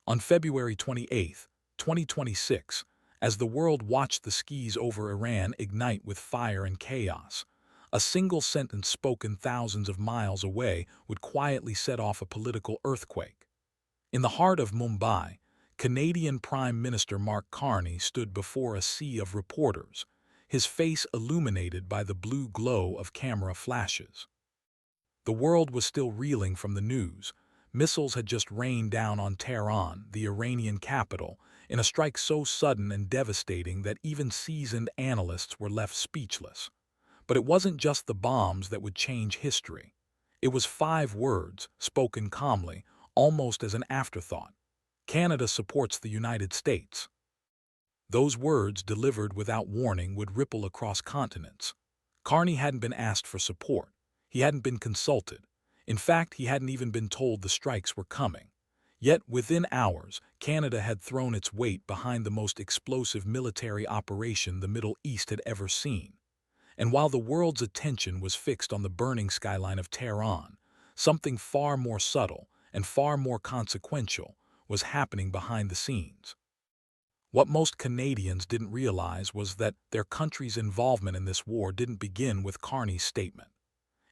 On February 28, 2026, as the world watched the skies over Iran ignite with fire and chaos, a single sentence spoken thousands of miles away would quietly set off a political earthquake. In the heart of Mumbai, Canadian Prime Minister Mark Carney stood before a sea of reporters, his face illuminated by the blue glow of camera flashes. The world was still reeling from the news. Missiles had just rained down on Tehran, the Iranian capital, in a strike so sudden and devastating that even seasoned analysts were left speechless. But it wasn't just the bombs that would change history. It was 5 words, spoken calmly, almost as an afterthought. Canada supports the United States. Those words, delivered without warning, would ripple across continents. Carney hadn't been asked for support. He hadn't been consulted. In fact, he hadn't even been told the strikes were coming. Yet, within hours, Canada had thrown its weight behind the most explosive military operation the Middle East had ever seen. And while the world's attention was fixed on the burning skyline of Tehran, something far more subtle and far more consequential was happening behind the scenes. What most Canadians didn't realize was that their country's involvement in this war didn't begin with Carney's statement.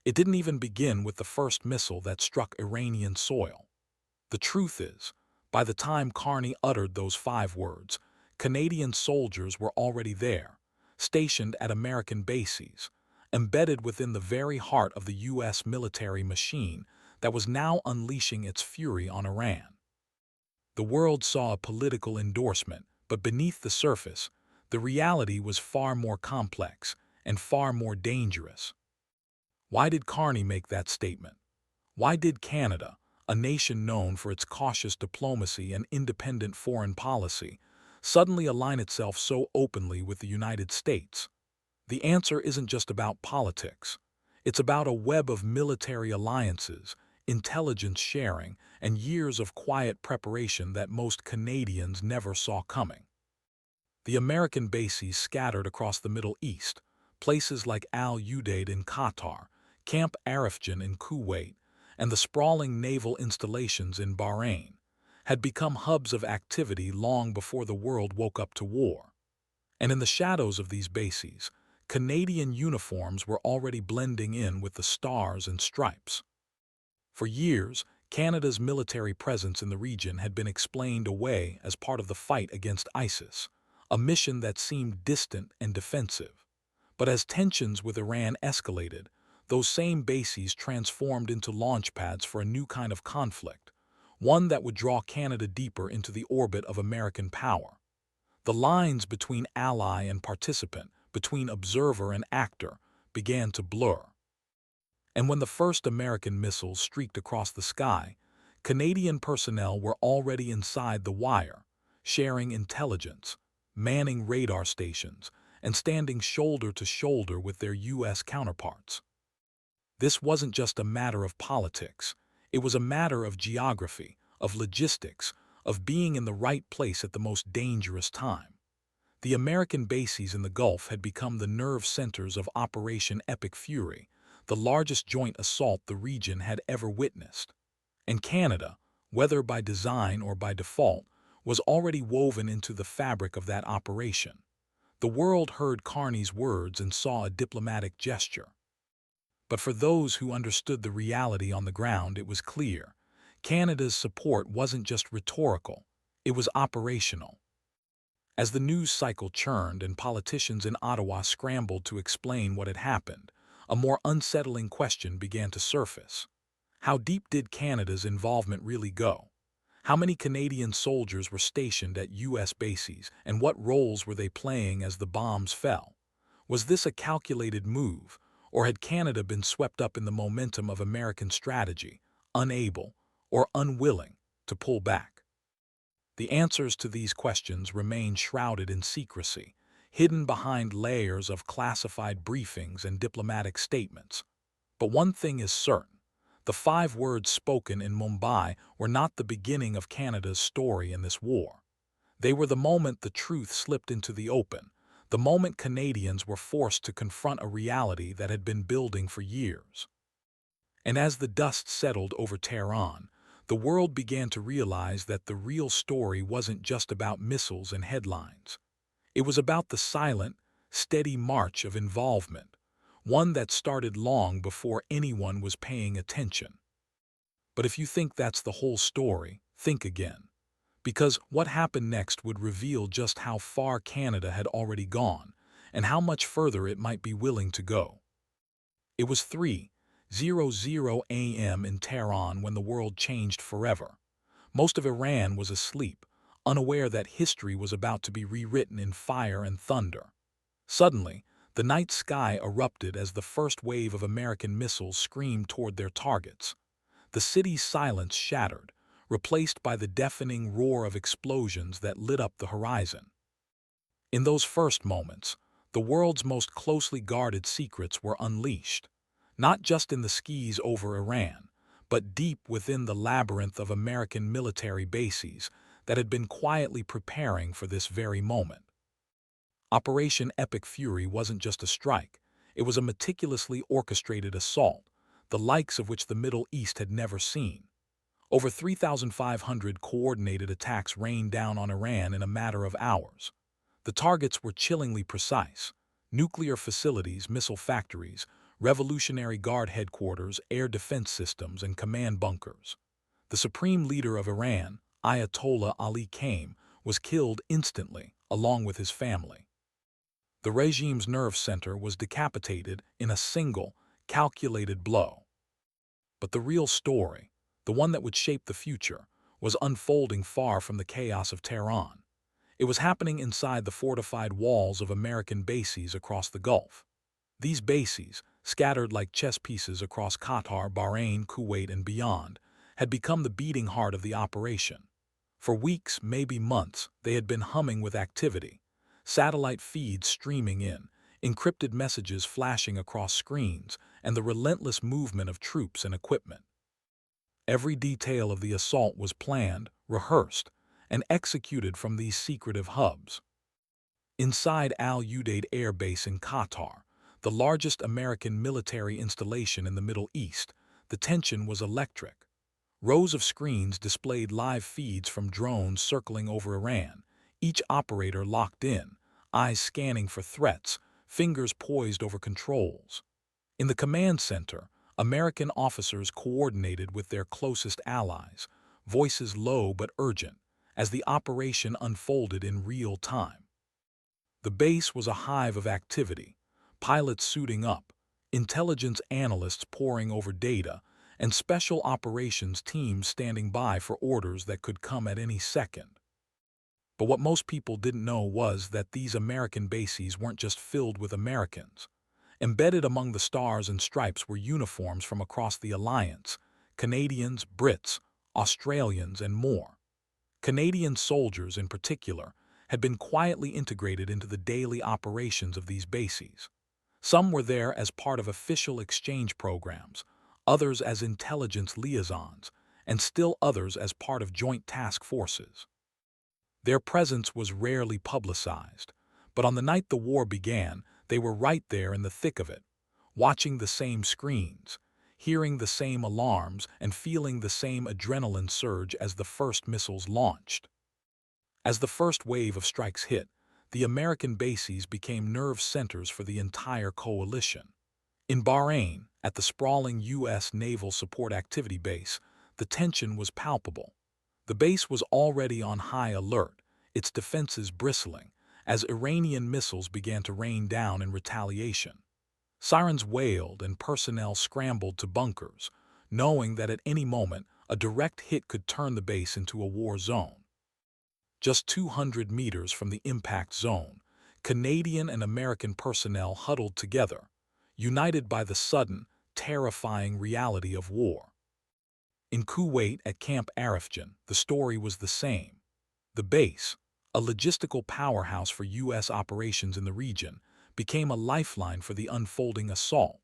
It didn't even begin with the first missile that struck Iranian soil. The truth is, by the time Carney uttered those 5 words, Canadian soldiers were already there, stationed at American bases, embedded within the very heart of the U.S. military machine that was now unleashing its fury on Iran. The world saw a political endorsement, but beneath the surface, the reality was far more complex and far more dangerous. Why did Carney make that statement? Why did Canada, a nation known for its cautious diplomacy and independent foreign policy, suddenly align itself so openly with the United States? The answer isn't just about politics. It's about a web of military alliances, intelligence sharing, and years of quiet preparation that most Canadians never saw coming. The American bases scattered across the Middle East, places like Udeid in Qatar, Camp Arifjan in Kuwait, and the sprawling naval installations in Bahrain, had become hubs of activity long before the world woke up to war. And in the shadows of these bases, Canadian uniforms were already blending in with the stars and stripes. For years, Canada's military presence in the region had been explained away as part of the fight against ISIS, a mission that seemed distant and defensive. But as tensions with Iran escalated, those same bases transformed into launchpads for a new kind of conflict, one that would draw Canada deeper into the orbit of American power. The lines between ally and participant, between observer and actor, began to blur. And when the first American missiles streaked across the sky, Canadian personnel were already inside the wire, sharing intelligence, manning radar stations, and standing shoulder to shoulder with their U.S. counterparts. This wasn't just a matter of politics. It was a matter of geography, of logistics, of being in the right place at the most dangerous time. The American bases in the Gulf had become the nerve centers of Operation Epic Fury, the largest joint assault the region had ever witnessed. And Canada, whether by design or by default, was already woven into the fabric of that operation. The world heard Carney's words and saw a diplomatic gesture. But for those who understood the reality on the ground, it was clear. Canada's support wasn't just rhetorical, it was operational. As the news cycle churned and politicians in Ottawa scrambled to explain what had happened, a more unsettling question began to surface. How deep did Canada's involvement really go? How many Canadian soldiers were stationed at U.S. bases, and what roles were they playing as the bombs fell? Was this a calculated move, or had Canada been swept up in the momentum of American strategy, unable or unwilling to pull back? The answers to these questions remain shrouded in secrecy, hidden behind layers of classified briefings and diplomatic statements. But one thing is certain. The 5 words spoken in Mumbai were not the beginning of Canada's story in this war. They were the moment the truth slipped into the open, the moment Canadians were forced to confront a reality that had been building for years. And as the dust settled over Tehran, the world began to realize that the real story wasn't just about missiles and headlines. It was about the silent, steady march of involvement, one that started long before anyone was paying attention. But if you think that's the whole story, think again. Because what happened next would reveal just how far Canada had already gone, and how much further it might be willing to go. It was 3:00 a.m. in Tehran when the world changed forever. Most of Iran was asleep, unaware that history was about to be rewritten in fire and thunder. Suddenly, the night sky erupted as the first wave of American missiles screamed toward their targets. The city's silence shattered, replaced by the deafening roar of explosions that lit up the horizon. In those first moments, the world's most closely guarded secrets were unleashed, not just in the skies over Iran, but deep within the labyrinth of American military bases that had been quietly preparing for this very moment. Operation Epic Fury wasn't just a strike, it was a meticulously orchestrated assault, the likes of which the Middle East had never seen. Over 3,500 coordinated attacks rained down on Iran in a matter of hours. The targets were chillingly precise: nuclear facilities, missile factories, Revolutionary Guard headquarters, air defense systems, and command bunkers. The supreme leader of Iran, Ayatollah Ali Khamenei, was killed instantly, along with his family. The regime's nerve center was decapitated in a single, calculated blow. But the real story, the one that would shape the future, was unfolding far from the chaos of Tehran. It was happening inside the fortified walls of American bases across the Gulf. These bases, scattered like chess pieces across Qatar, Bahrain, Kuwait, and beyond, had become the beating heart of the operation. For weeks, maybe months, they had been humming with activity. Satellite feeds streaming in, encrypted messages flashing across screens, and the relentless movement of troops and equipment. Every detail of the assault was planned, rehearsed, and executed from these secretive hubs. Inside Udeid Air Base in Qatar, the largest American military installation in the Middle East, the tension was electric. Rows of screens displayed live feeds from drones circling over Iran, each operator locked in, eyes scanning for threats, fingers poised over controls. In the command center, American officers coordinated with their closest allies, voices low but urgent, as the operation unfolded in real time. The base was a hive of activity, pilots suiting up, intelligence analysts poring over data, and special operations teams standing by for orders that could come at any second. But what most people didn't know was that these American bases weren't just filled with Americans. Embedded among the stars and stripes were uniforms from across the alliance: Canadians, Brits, Australians, and more. Canadian soldiers, in particular, had been quietly integrated into the daily operations of these bases. Some were there as part of official exchange programs, others as intelligence liaisons, and still others as part of joint task forces. Their presence was rarely publicized, but on the night the war began, they were right there in the thick of it, watching the same screens, hearing the same alarms, and feeling the same adrenaline surge as the first missiles launched. As the first wave of strikes hit, the American bases became nerve centers for the entire coalition. In Bahrain, at the sprawling U.S. Naval Support Activity base, the tension was palpable. The base was already on high alert, its defenses bristling, as Iranian missiles began to rain down in retaliation. Sirens wailed and personnel scrambled to bunkers, knowing that at any moment a direct hit could turn the base into a war zone. Just 200 meters from the impact zone, Canadian and American personnel huddled together, united by the sudden, terrifying reality of war. In Kuwait at Camp Arifjan, the story was the same. The base, a logistical powerhouse for U.S. operations in the region, became a lifeline for the unfolding assault.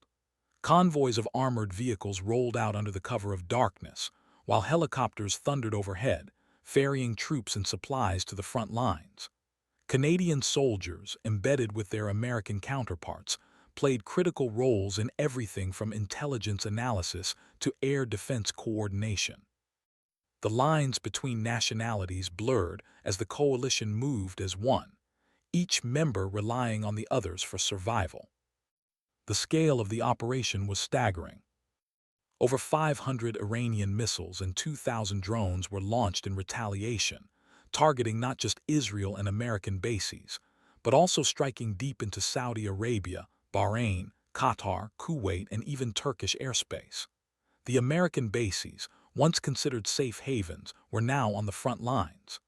Convoys of armored vehicles rolled out under the cover of darkness, while helicopters thundered overhead, ferrying troops and supplies to the front lines. Canadian soldiers, embedded with their American counterparts, played critical roles in everything from intelligence analysis to air defense coordination. The lines between nationalities blurred as the coalition moved as one, each member relying on the others for survival. The scale of the operation was staggering. Over 500 Iranian missiles and 2,000 drones were launched in retaliation, targeting not just Israel and American bases, but also striking deep into Saudi Arabia, Bahrain, Qatar, Kuwait, and even Turkish airspace. The American bases, once considered safe havens, were now on the front lines.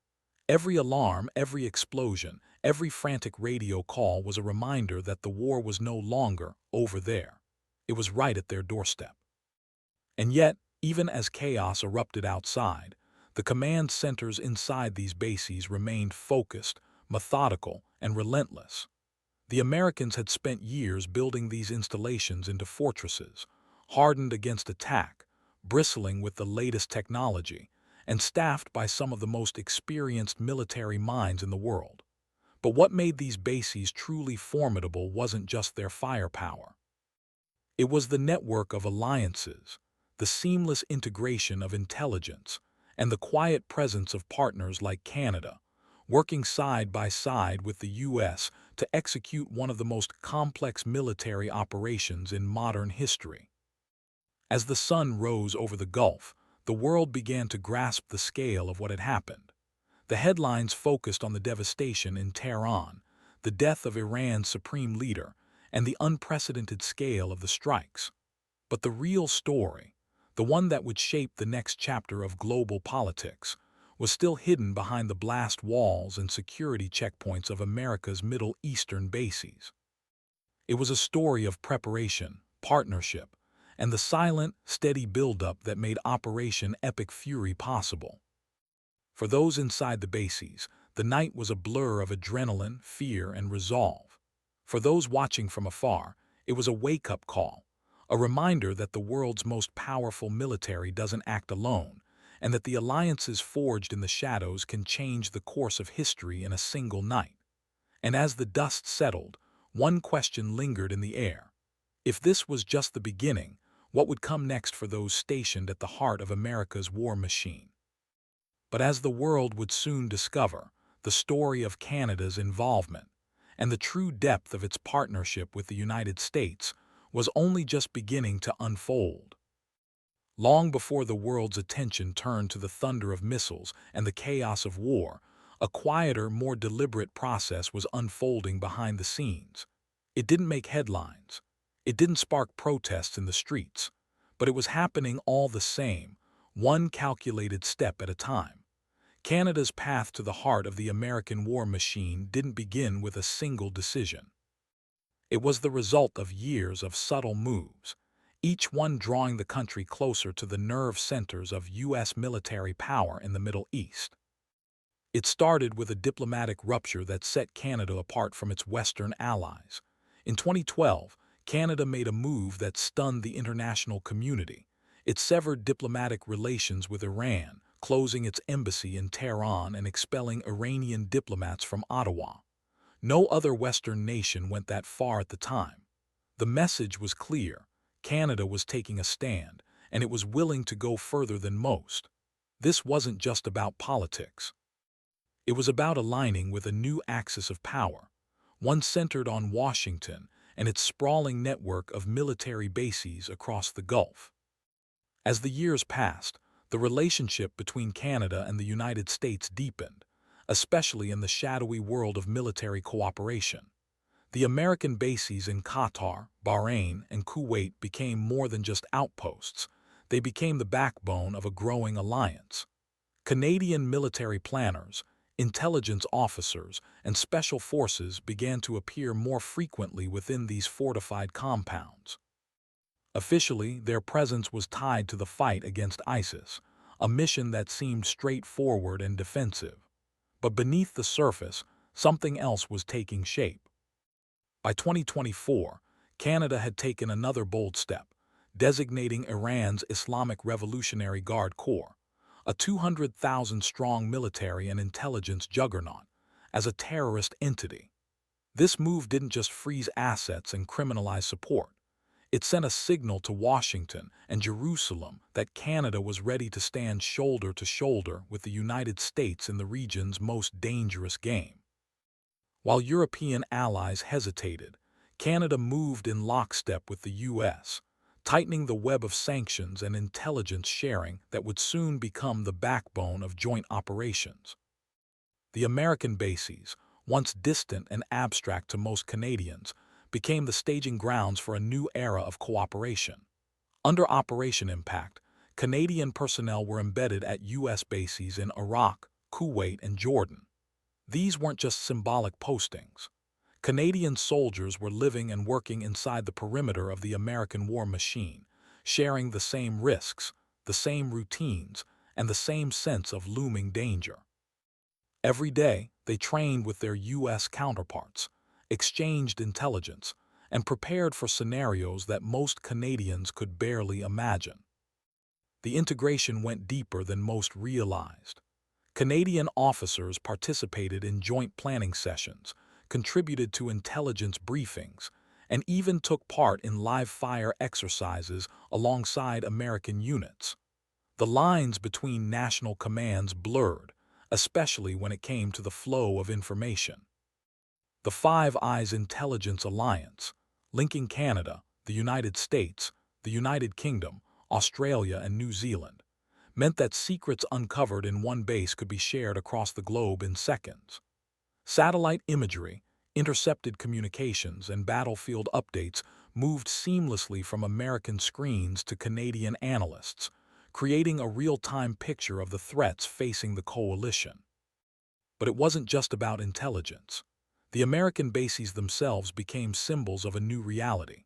Every alarm, every explosion, every frantic radio call was a reminder that the war was no longer over there. It was right at their doorstep. And yet, even as chaos erupted outside, the command centers inside these bases remained focused, methodical, and relentless. The Americans had spent years building these installations into fortresses, hardened against attack, bristling with the latest technology, and staffed by some of the most experienced military minds in the world. But what made these bases truly formidable wasn't just their firepower. It was the network of alliances, the seamless integration of intelligence, and the quiet presence of partners like Canada, working side by side with the U.S. to execute one of the most complex military operations in modern history. As the sun rose over the Gulf, the world began to grasp the scale of what had happened. The headlines focused on the devastation in Tehran, the death of Iran's supreme leader, and the unprecedented scale of the strikes. But the real story, the one that would shape the next chapter of global politics, was still hidden behind the blast walls and security checkpoints of America's Middle Eastern bases. It was a story of preparation, partnership, and the silent, steady buildup that made Operation Epic Fury possible. For those inside the bases, the night was a blur of adrenaline, fear, and resolve. For those watching from afar, it was a wake-up call, a reminder that the world's most powerful military doesn't act alone, and that the alliances forged in the shadows can change the course of history in a single night. And as the dust settled, one question lingered in the air. If this was just the beginning, what would come next for those stationed at the heart of America's war machine? But as the world would soon discover, the story of Canada's involvement and the true depth of its partnership with the United States was only just beginning to unfold. Long before the world's attention turned to the thunder of missiles and the chaos of war, a quieter, more deliberate process was unfolding behind the scenes. It didn't make headlines. It didn't spark protests in the streets. But it was happening all the same, one calculated step at a time. Canada's path to the heart of the American war machine didn't begin with a single decision. It was the result of years of subtle moves, each one drawing the country closer to the nerve centers of U.S. military power in the Middle East. It started with a diplomatic rupture that set Canada apart from its Western allies. In 2012, Canada made a move that stunned the international community. It severed diplomatic relations with Iran, closing its embassy in Tehran and expelling Iranian diplomats from Ottawa. No other Western nation went that far at the time. The message was clear. Canada was taking a stand, and it was willing to go further than most. This wasn't just about politics. It was about aligning with a new axis of power, one centered on Washington and its sprawling network of military bases across the Gulf. As the years passed, the relationship between Canada and the United States deepened, especially in the shadowy world of military cooperation. The American bases in Qatar, Bahrain, and Kuwait became more than just outposts. They became the backbone of a growing alliance. Canadian military planners, intelligence officers, and special forces began to appear more frequently within these fortified compounds. Officially, their presence was tied to the fight against ISIS, a mission that seemed straightforward and defensive. But beneath the surface, something else was taking shape. By 2024, Canada had taken another bold step, designating Iran's Islamic Revolutionary Guard Corps, a 200,000-strong military and intelligence juggernaut, as a terrorist entity. This move didn't just freeze assets and criminalize support. It sent a signal to Washington and Jerusalem that Canada was ready to stand shoulder to shoulder with the United States in the region's most dangerous game. While European allies hesitated, Canada moved in lockstep with the U.S., tightening the web of sanctions and intelligence sharing that would soon become the backbone of joint operations. The American bases, once distant and abstract to most Canadians, became the staging grounds for a new era of cooperation. Under Operation Impact, Canadian personnel were embedded at U.S. bases in Iraq, Kuwait, and Jordan. These weren't just symbolic postings. Canadian soldiers were living and working inside the perimeter of the American war machine, sharing the same risks, the same routines, and the same sense of looming danger. Every day, they trained with their U.S. counterparts, exchanged intelligence, and prepared for scenarios that most Canadians could barely imagine. The integration went deeper than most realized. Canadian officers participated in joint planning sessions, contributed to intelligence briefings, and even took part in live-fire exercises alongside American units. The lines between national commands blurred, especially when it came to the flow of information. The Five Eyes Intelligence Alliance, linking Canada, the United States, the United Kingdom, Australia, and New Zealand, meant that secrets uncovered in one base could be shared across the globe in seconds. Satellite imagery, intercepted communications, and battlefield updates moved seamlessly from American screens to Canadian analysts, creating a real-time picture of the threats facing the coalition. But it wasn't just about intelligence. The American bases themselves became symbols of a new reality.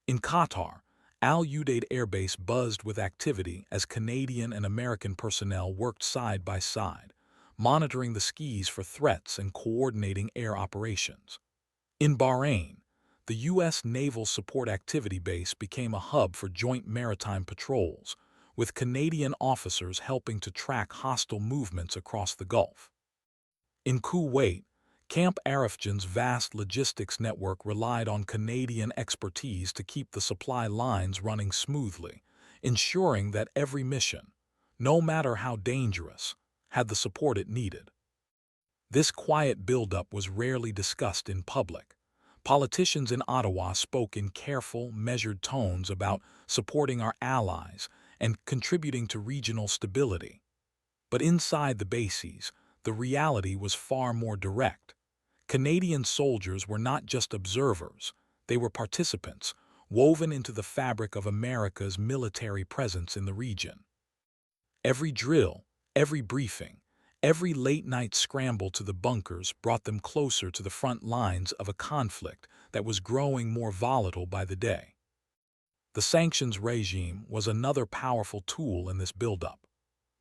In Qatar, Udeid Air Base buzzed with activity as Canadian and American personnel worked side by side, monitoring the skies for threats and coordinating air operations. In Bahrain, the U.S. Naval Support Activity Base became a hub for joint maritime patrols, with Canadian officers helping to track hostile movements across the Gulf. In Kuwait, Camp Arifjan's vast logistics network relied on Canadian expertise to keep the supply lines running smoothly, ensuring that every mission, no matter how dangerous, had the support it needed. This quiet buildup was rarely discussed in public. Politicians in Ottawa spoke in careful, measured tones about supporting our allies and contributing to regional stability. But inside the bases, the reality was far more direct. Canadian soldiers were not just observers, they were participants, woven into the fabric of America's military presence in the region. Every drill, every briefing, every late-night scramble to the bunkers brought them closer to the front lines of a conflict that was growing more volatile by the day. The sanctions regime was another powerful tool in this buildup.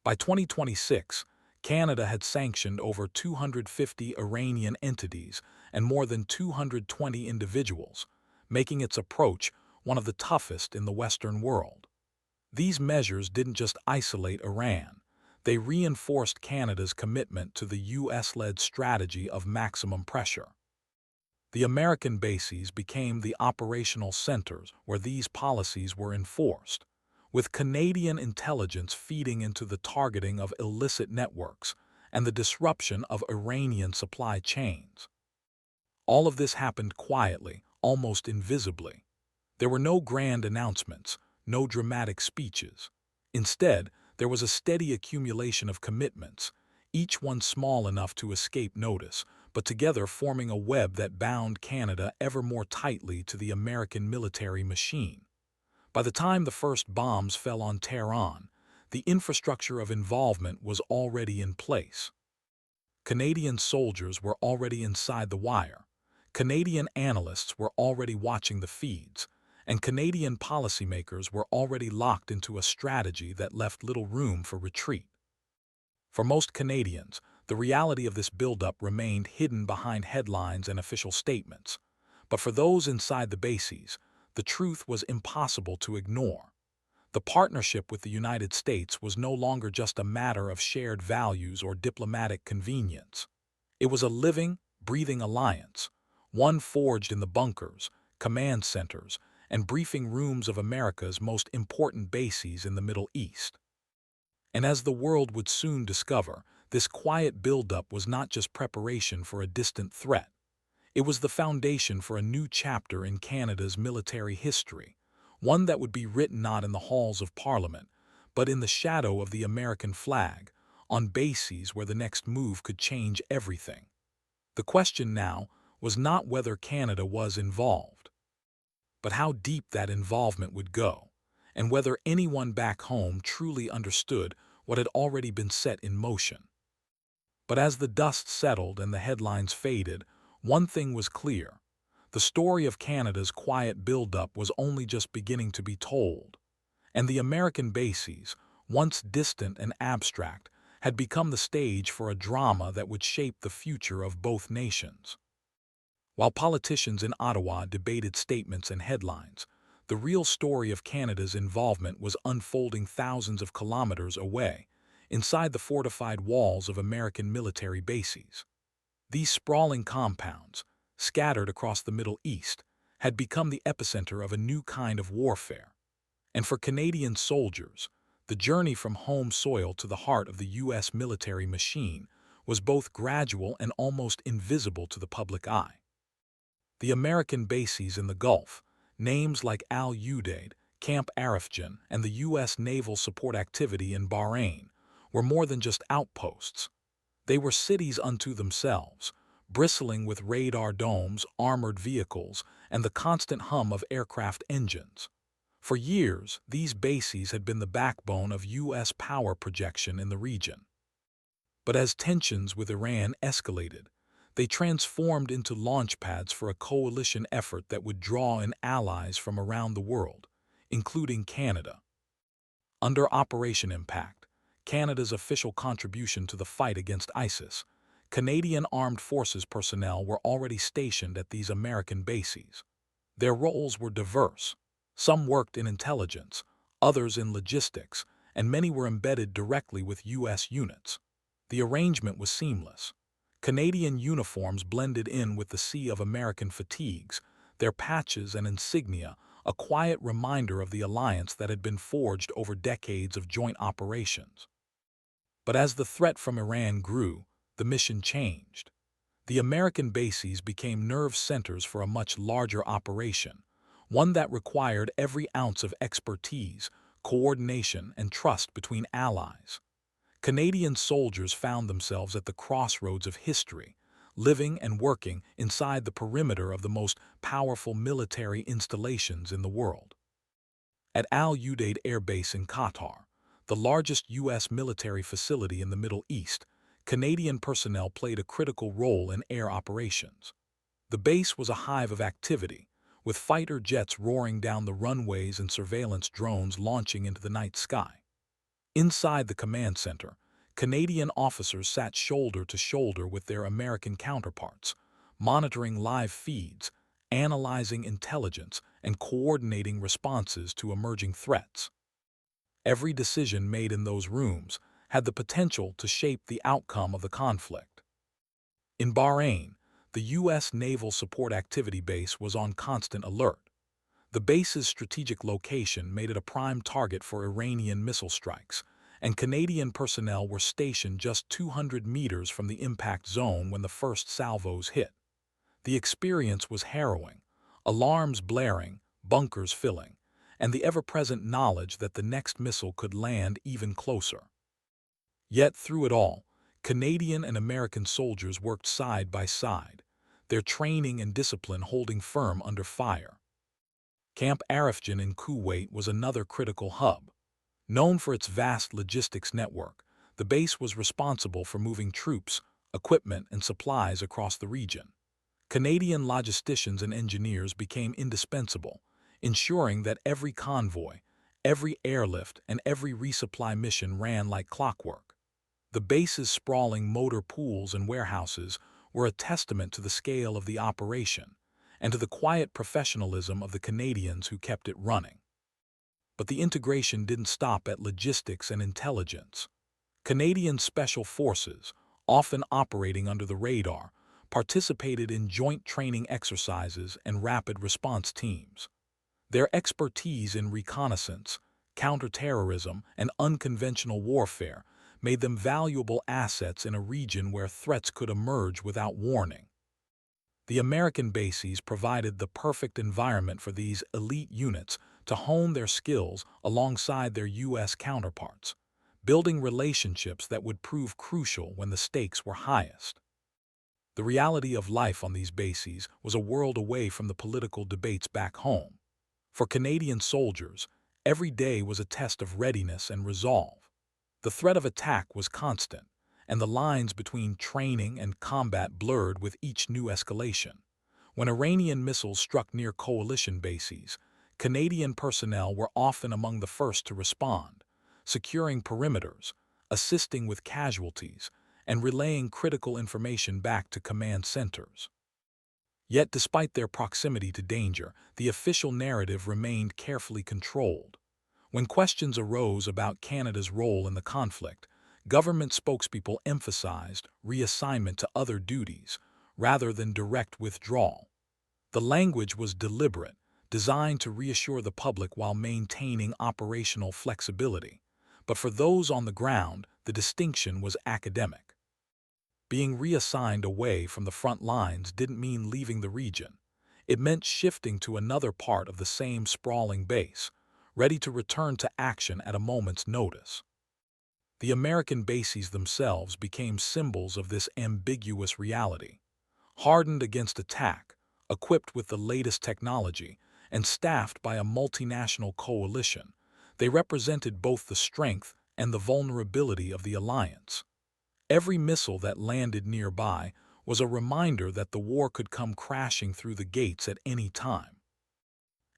By 2026, Canada had sanctioned over 250 Iranian entities and more than 220 individuals, making its approach one of the toughest in the Western world. These measures didn't just isolate Iran, they reinforced Canada's commitment to the U.S.-led strategy of maximum pressure. The American bases became the operational centers where these policies were enforced, with Canadian intelligence feeding into the targeting of illicit networks and the disruption of Iranian supply chains. All of this happened quietly, almost invisibly. There were no grand announcements, no dramatic speeches. Instead, there was a steady accumulation of commitments, each one small enough to escape notice, but together forming a web that bound Canada ever more tightly to the American military machine. By the time the first bombs fell on Tehran, the infrastructure of involvement was already in place. Canadian soldiers were already inside the wire, Canadian analysts were already watching the feeds, and Canadian policymakers were already locked into a strategy that left little room for retreat. For most Canadians, the reality of this buildup remained hidden behind headlines and official statements. But for those inside the bases, the truth was impossible to ignore. The partnership with the United States was no longer just a matter of shared values or diplomatic convenience. It was a living, breathing alliance, one forged in the bunkers, command centers, and briefing rooms of America's most important bases in the Middle East. And as the world would soon discover, this quiet buildup was not just preparation for a distant threat. It was the foundation for a new chapter in Canada's military history, one that would be written not in the halls of Parliament, but in the shadow of the American flag, on bases where the next move could change everything. The question now was not whether Canada was involved, but how deep that involvement would go, and whether anyone back home truly understood what had already been set in motion. But as the dust settled and the headlines faded, one thing was clear. The story of Canada's quiet buildup was only just beginning to be told, and the American bases, once distant and abstract, had become the stage for a drama that would shape the future of both nations. While politicians in Ottawa debated statements and headlines, the real story of Canada's involvement was unfolding thousands of kilometers away, inside the fortified walls of American military bases. These sprawling compounds, scattered across the Middle East, had become the epicenter of a new kind of warfare. And for Canadian soldiers, the journey from home soil to the heart of the U.S. military machine was both gradual and almost invisible to the public eye. The American bases in the Gulf, names like Al Udeid, Camp Arifjan, and the U.S. Naval Support Activity in Bahrain, were more than just outposts. They were cities unto themselves, bristling with radar domes, armored vehicles, and the constant hum of aircraft engines. For years, these bases had been the backbone of U.S. power projection in the region. But as tensions with Iran escalated, they transformed into launchpads for a coalition effort that would draw in allies from around the world, including Canada. Under Operation Impact, Canada's official contribution to the fight against ISIS, Canadian Armed Forces personnel were already stationed at these American bases. Their roles were diverse. Some worked in intelligence, others in logistics, and many were embedded directly with U.S. units. The arrangement was seamless. Canadian uniforms blended in with the sea of American fatigues, their patches and insignia a quiet reminder of the alliance that had been forged over decades of joint operations. But as the threat from Iran grew, the mission changed. The American bases became nerve centers for a much larger operation, one that required every ounce of expertise, coordination, and trust between allies. Canadian soldiers found themselves at the crossroads of history, living and working inside the perimeter of the most powerful military installations in the world. At Al Udeid Air Base in Qatar, the largest U.S. military facility in the Middle East, Canadian personnel played a critical role in air operations. The base was a hive of activity, with fighter jets roaring down the runways and surveillance drones launching into the night sky. Inside the command center, Canadian officers sat shoulder to shoulder with their American counterparts, monitoring live feeds, analyzing intelligence, and coordinating responses to emerging threats. Every decision made in those rooms had the potential to shape the outcome of the conflict. In Bahrain, the U.S. Naval Support Activity base was on constant alert. The base's strategic location made it a prime target for Iranian missile strikes, and Canadian personnel were stationed just 200 meters from the impact zone when the first salvos hit. The experience was harrowing, alarms blaring, bunkers filling, and the ever-present knowledge that the next missile could land even closer. Yet through it all, Canadian and American soldiers worked side by side, their training and discipline holding firm under fire. Camp Arifjan in Kuwait was another critical hub. Known for its vast logistics network, the base was responsible for moving troops, equipment, and supplies across the region. Canadian logisticians and engineers became indispensable, ensuring that every convoy, every airlift, and every resupply mission ran like clockwork. The base's sprawling motor pools and warehouses were a testament to the scale of the operation and to the quiet professionalism of the Canadians who kept it running. But the integration didn't stop at logistics and intelligence. Canadian Special Forces, often operating under the radar, participated in joint training exercises and rapid response teams. Their expertise in reconnaissance, counterterrorism, and unconventional warfare made them valuable assets in a region where threats could emerge without warning. The American bases provided the perfect environment for these elite units to hone their skills alongside their U.S. counterparts, building relationships that would prove crucial when the stakes were highest. The reality of life on these bases was a world away from the political debates back home. For Canadian soldiers, every day was a test of readiness and resolve. The threat of attack was constant, and the lines between training and combat blurred with each new escalation. When Iranian missiles struck near coalition bases, Canadian personnel were often among the first to respond, securing perimeters, assisting with casualties, and relaying critical information back to command centers. Yet despite their proximity to danger, the official narrative remained carefully controlled. When questions arose about Canada's role in the conflict, government spokespeople emphasized reassignment to other duties rather than direct withdrawal. The language was deliberate, designed to reassure the public while maintaining operational flexibility. But for those on the ground, the distinction was academic. Being reassigned away from the front lines didn't mean leaving the region. It meant shifting to another part of the same sprawling base, ready to return to action at a moment's notice. The American bases themselves became symbols of this ambiguous reality. Hardened against attack, equipped with the latest technology, and staffed by a multinational coalition, they represented both the strength and the vulnerability of the alliance. Every missile that landed nearby was a reminder that the war could come crashing through the gates at any time.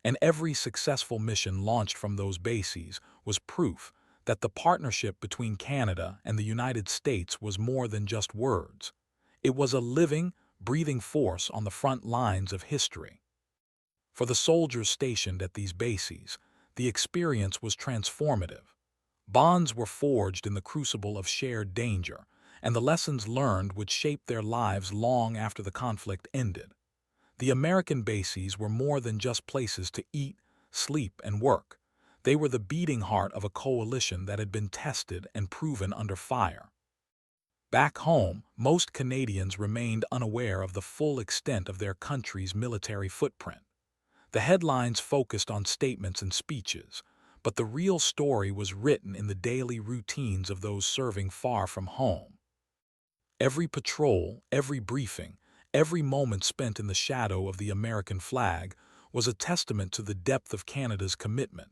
And every successful mission launched from those bases was proof that the partnership between Canada and the United States was more than just words. It was a living, breathing force on the front lines of history. For the soldiers stationed at these bases, the experience was transformative. Bonds were forged in the crucible of shared danger, and the lessons learned would shape their lives long after the conflict ended. The American bases were more than just places to eat, sleep, and work. They were the beating heart of a coalition that had been tested and proven under fire. Back home, most Canadians remained unaware of the full extent of their country's military footprint. The headlines focused on statements and speeches, but the real story was written in the daily routines of those serving far from home. Every patrol, every briefing, every moment spent in the shadow of the American flag was a testament to the depth of Canada's commitment,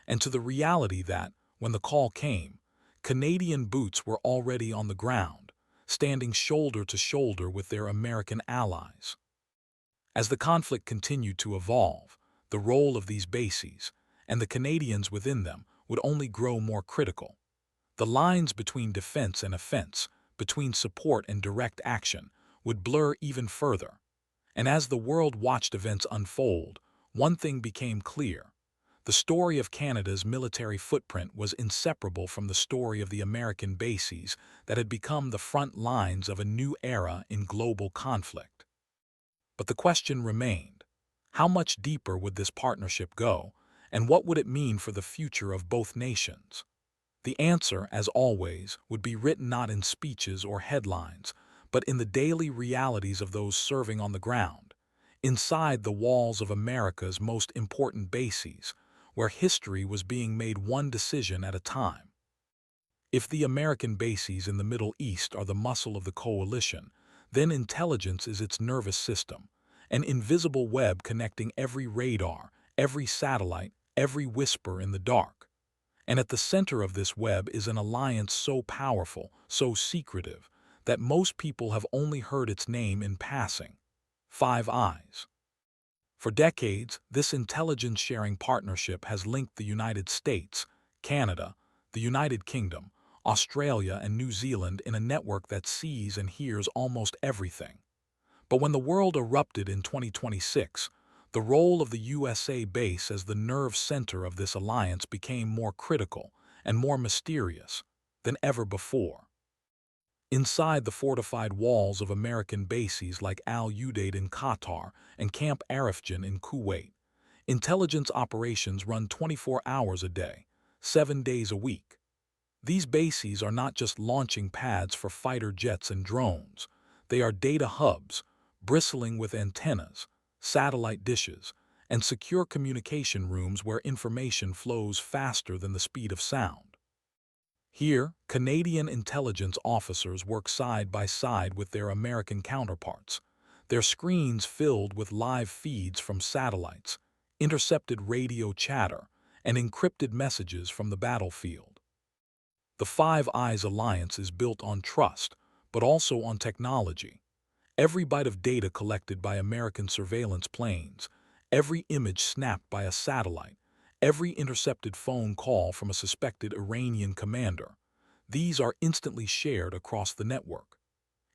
and to the reality that, when the call came, Canadian boots were already on the ground, standing shoulder to shoulder with their American allies. As the conflict continued to evolve, the role of these bases, and the Canadians within them, would only grow more critical. The lines between defense and offense, between support and direct action, would blur even further. And as the world watched events unfold, one thing became clear. The story of Canada's military footprint was inseparable from the story of the American bases that had become the front lines of a new era in global conflict. But the question remained: how much deeper would this partnership go, and what would it mean for the future of both nations? The answer, as always, would be written not in speeches or headlines, but in the daily realities of those serving on the ground, inside the walls of America's most important bases, where history was being made one decision at a time. If the American bases in the Middle East are the muscle of the coalition, then intelligence is its nervous system, an invisible web connecting every radar, every satellite, every whisper in the dark. And at the center of this web is an alliance so powerful, so secretive, that most people have only heard its name in passing: Five Eyes. For decades, this intelligence-sharing partnership has linked the United States, Canada, the United Kingdom, Australia, and New Zealand in a network that sees and hears almost everything. But when the world erupted in 2026, the role of the USA base as the nerve center of this alliance became more critical and more mysterious than ever before. Inside the fortified walls of American bases like Al Udeid in Qatar and Camp Arifjan in Kuwait, Intelligence operations run 24 hours a day, 7 days a week. These bases are not just launching pads for fighter jets and drones. They are data hubs, bristling with antennas, satellite dishes, and secure communication rooms where information flows faster than the speed of sound. Here, Canadian intelligence officers work side by side with their American counterparts, their screens filled with live feeds from satellites, intercepted radio chatter, and encrypted messages from the battlefield. The Five Eyes Alliance is built on trust, but also on technology. Every byte of data collected by American surveillance planes, every image snapped by a satellite, every intercepted phone call from a suspected Iranian commander, these are instantly shared across the network.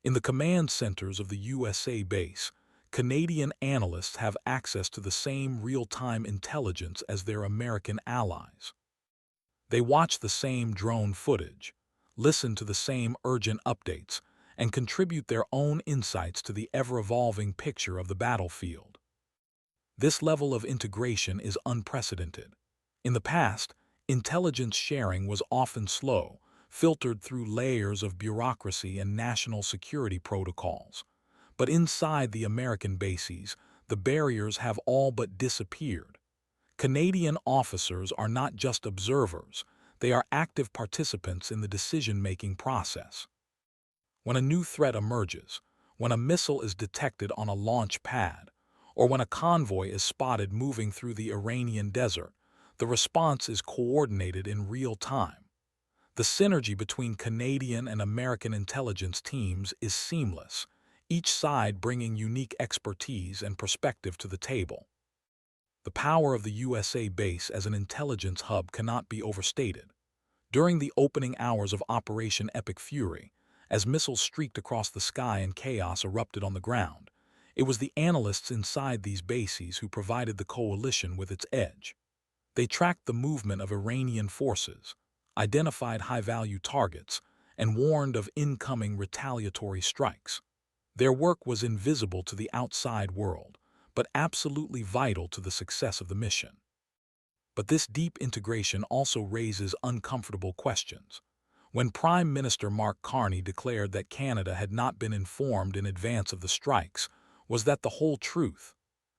In the command centers of the USA base, Canadian analysts have access to the same real-time intelligence as their American allies. They watch the same drone footage, listen to the same urgent updates, and contribute their own insights to the ever-evolving picture of the battlefield. This level of integration is unprecedented. In the past, intelligence sharing was often slow, filtered through layers of bureaucracy and national security protocols. But inside the American bases, the barriers have all but disappeared. Canadian officers are not just observers, they are active participants in the decision-making process. When a new threat emerges, when a missile is detected on a launch pad, or when a convoy is spotted moving through the Iranian desert, the response is coordinated in real time. The synergy between Canadian and American intelligence teams is seamless, each side bringing unique expertise and perspective to the table. The power of the USA base as an intelligence hub cannot be overstated. During the opening hours of Operation Epic Fury, as missiles streaked across the sky and chaos erupted on the ground, it was the analysts inside these bases who provided the coalition with its edge. They tracked the movement of Iranian forces, identified high-value targets, and warned of incoming retaliatory strikes. Their work was invisible to the outside world, but absolutely vital to the success of the mission. But this deep integration also raises uncomfortable questions. When Prime Minister Mark Carney declared that Canada had not been informed in advance of the strikes, was that the whole truth?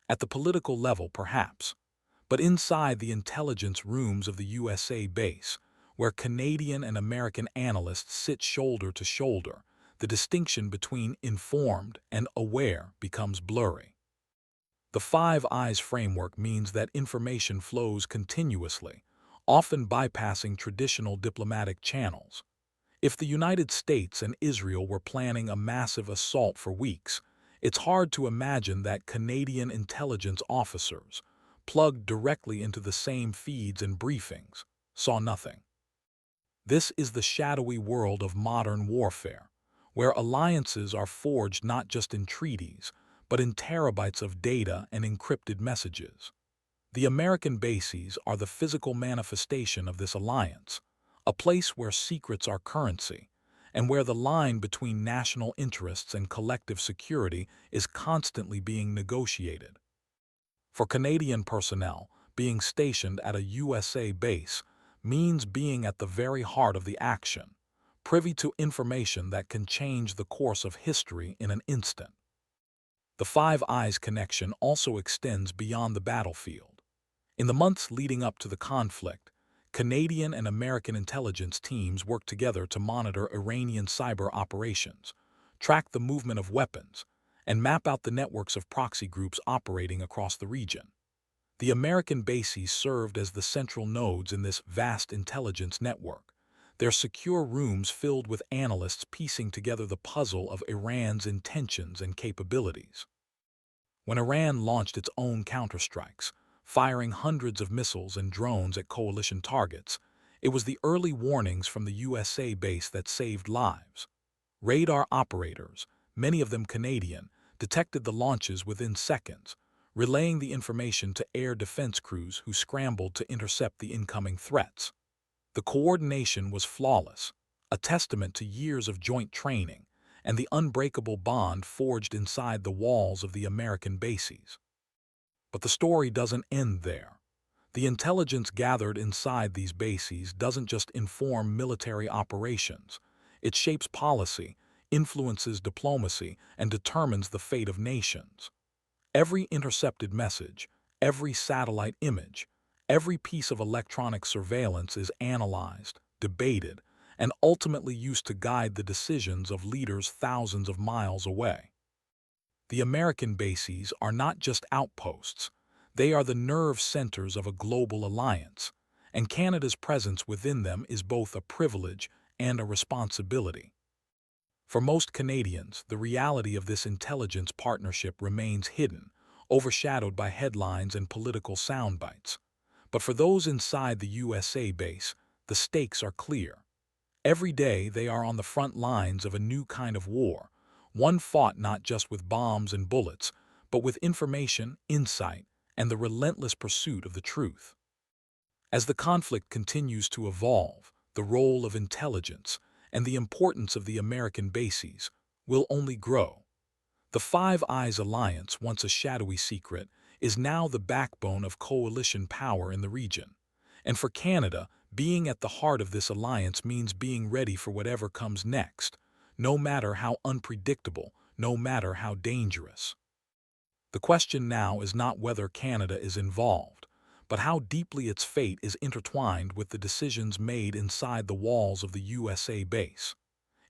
At the political level, perhaps. But inside the intelligence rooms of the USA base, where Canadian and American analysts sit shoulder to shoulder, the distinction between informed and aware becomes blurry. The Five Eyes framework means that information flows continuously, often bypassing traditional diplomatic channels. If the United States and Israel were planning a massive assault for weeks, it's hard to imagine that Canadian intelligence officers, plugged directly into the same feeds and briefings, saw nothing. This is the shadowy world of modern warfare, where alliances are forged not just in treaties, but in terabytes of data and encrypted messages. The American bases are the physical manifestation of this alliance, a place where secrets are currency, and where the line between national interests and collective security is constantly being negotiated. For Canadian personnel, being stationed at a USA base means being at the very heart of the action, privy to information that can change the course of history in an instant. The Five Eyes connection also extends beyond the battlefield. In the months leading up to the conflict, Canadian and American intelligence teams worked together to monitor Iranian cyber operations, track the movement of weapons, and map out the networks of proxy groups operating across the region. The American bases served as the central nodes in this vast intelligence network, their secure rooms filled with analysts piecing together the puzzle of Iran's intentions and capabilities. When Iran launched its own counterstrikes, firing hundreds of missiles and drones at coalition targets, it was the early warnings from the USA base that saved lives. Radar operators, many of them Canadian, detected the launches within seconds, relaying the information to air defense crews who scrambled to intercept the incoming threats. The coordination was flawless, a testament to years of joint training and the unbreakable bond forged inside the walls of the American bases. But the story doesn't end there. The intelligence gathered inside these bases doesn't just inform military operations. It shapes policy, influences diplomacy, and determines the fate of nations. Every intercepted message, every satellite image, every piece of electronic surveillance is analyzed, debated, and ultimately used to guide the decisions of leaders thousands of miles away. The American bases are not just outposts. They are the nerve centers of a global alliance, and Canada's presence within them is both a privilege and a responsibility. For most Canadians, the reality of this intelligence partnership remains hidden, overshadowed by headlines and political soundbites. But for those inside the USA base, the stakes are clear. Every day they are on the front lines of a new kind of war, one fought not just with bombs and bullets, but with information, insight, and the relentless pursuit of the truth. As the conflict continues to evolve, the role of intelligence and the importance of the American bases will only grow. The Five Eyes Alliance, once a shadowy secret, is now the backbone of coalition power in the region. And for Canada, being at the heart of this alliance means being ready for whatever comes next, no matter how unpredictable, no matter how dangerous. The question now is not whether Canada is involved, but how deeply its fate is intertwined with the decisions made inside the walls of the USA base.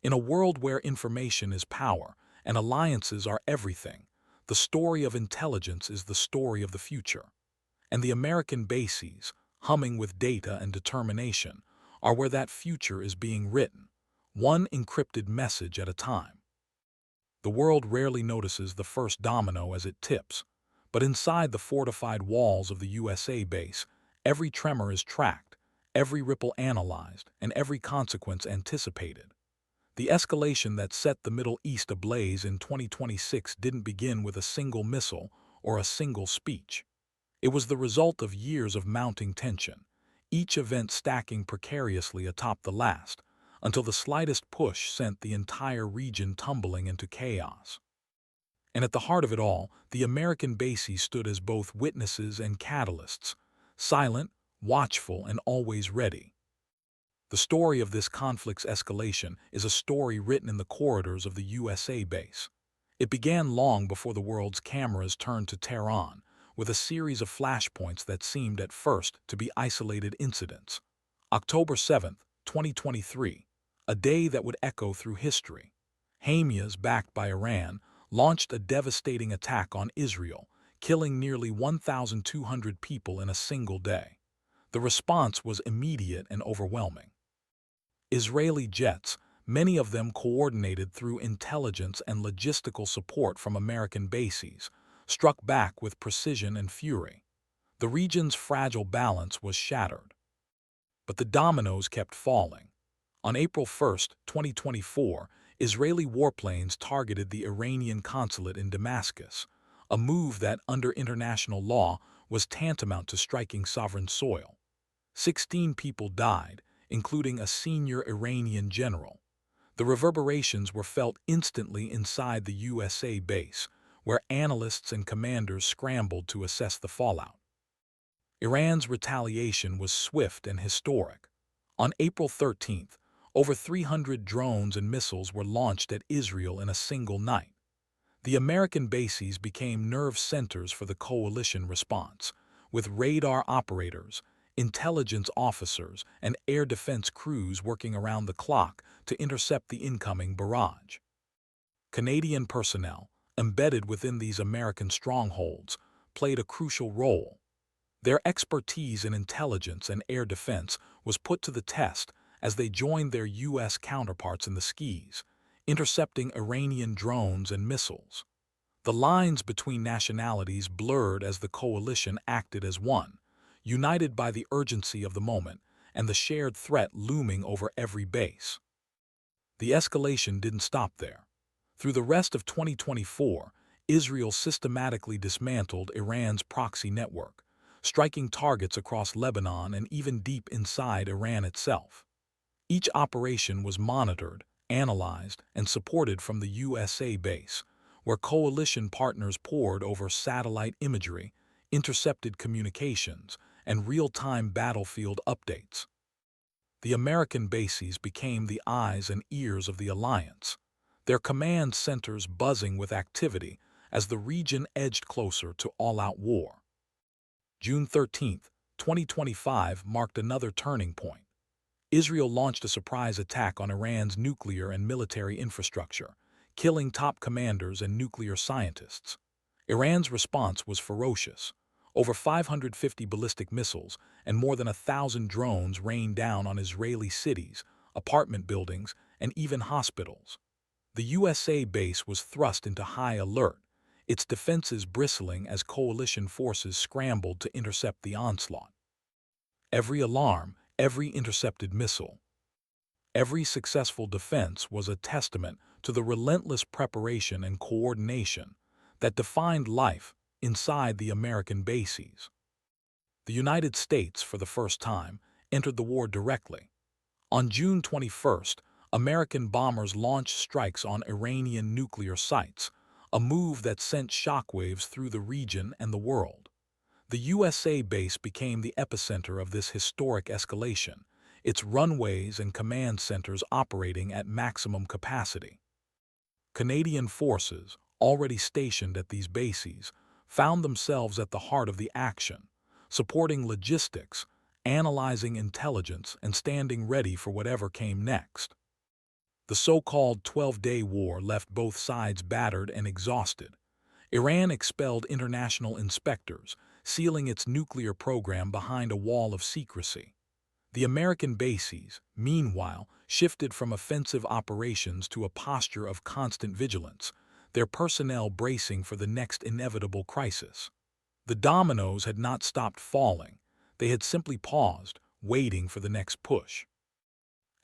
In a world where information is power and alliances are everything, the story of intelligence is the story of the future. And the American bases, humming with data and determination, are where that future is being written, one encrypted message at a time. The world rarely notices the first domino as it tips, but inside the fortified walls of the USA base, every tremor is tracked, every ripple analyzed, and every consequence anticipated. The escalation that set the Middle East ablaze in 2026 didn't begin with a single missile or a single speech. It was the result of years of mounting tension, each event stacking precariously atop the last, until the slightest push sent the entire region tumbling into chaos. And at the heart of it all, the American bases stood as both witnesses and catalysts, silent, watchful, and always ready. The story of this conflict's escalation is a story written in the corridors of the USA base. It began long before the world's cameras turned to Tehran, with a series of flashpoints that seemed at first to be isolated incidents. October 7, 2023, a day that would echo through history. Hamas, backed by Iran, launched a devastating attack on Israel, killing nearly 1,200 people in a single day. The response was immediate and overwhelming. Israeli jets, many of them coordinated through intelligence and logistical support from American bases, struck back with precision and fury. The region's fragile balance was shattered. But the dominoes kept falling. On April 1, 2024, Israeli warplanes targeted the Iranian consulate in Damascus, a move that, under international law, was tantamount to striking sovereign soil. 16 people died, including a senior Iranian general. The reverberations were felt instantly inside the USA base, where analysts and commanders scrambled to assess the fallout. Iran's retaliation was swift and historic. On April 13th, over 300 drones and missiles were launched at Israel in a single night. The American bases became nerve centers for the coalition response, with radar operators, intelligence officers, and air defense crews working around the clock to intercept the incoming barrage. Canadian personnel, embedded within these American strongholds, played a crucial role. Their expertise in intelligence and air defense was put to the test as they joined their U.S. counterparts in the skies, intercepting Iranian drones and missiles. The lines between nationalities blurred as the coalition acted as one, united by the urgency of the moment and the shared threat looming over every base. The escalation didn't stop there. Through the rest of 2024, Israel systematically dismantled Iran's proxy network, striking targets across Lebanon and even deep inside Iran itself. Each operation was monitored, analyzed, and supported from the USA base, where coalition partners pored over satellite imagery, intercepted communications, and real-time battlefield updates. The American bases became the eyes and ears of the alliance, their command centers buzzing with activity as the region edged closer to all-out war. June 13, 2025 marked another turning point. Israel launched a surprise attack on Iran's nuclear and military infrastructure, killing top commanders and nuclear scientists. Iran's response was ferocious. Over 550 ballistic missiles and more than 1,000 drones rained down on Israeli cities, apartment buildings, and even hospitals. The USA base was thrust into high alert, its defenses bristling as coalition forces scrambled to intercept the onslaught. Every alarm, every intercepted missile, every successful defense was a testament to the relentless preparation and coordination that defined life inside the American bases. The United States, for the first time, entered the war directly. On June 21st, American bombers launched strikes on Iranian nuclear sites, a move that sent shockwaves through the region and the world. The USA base became the epicenter of this historic escalation, its runways and command centers operating at maximum capacity. Canadian forces, already stationed at these bases, found themselves at the heart of the action, supporting logistics, analyzing intelligence, and standing ready for whatever came next. The so-called 12-day war left both sides battered and exhausted. Iran expelled international inspectors, sealing its nuclear program behind a wall of secrecy. The American bases, meanwhile, shifted from offensive operations to a posture of constant vigilance, their personnel bracing for the next inevitable crisis. The dominoes had not stopped falling. They had simply paused, waiting for the next push.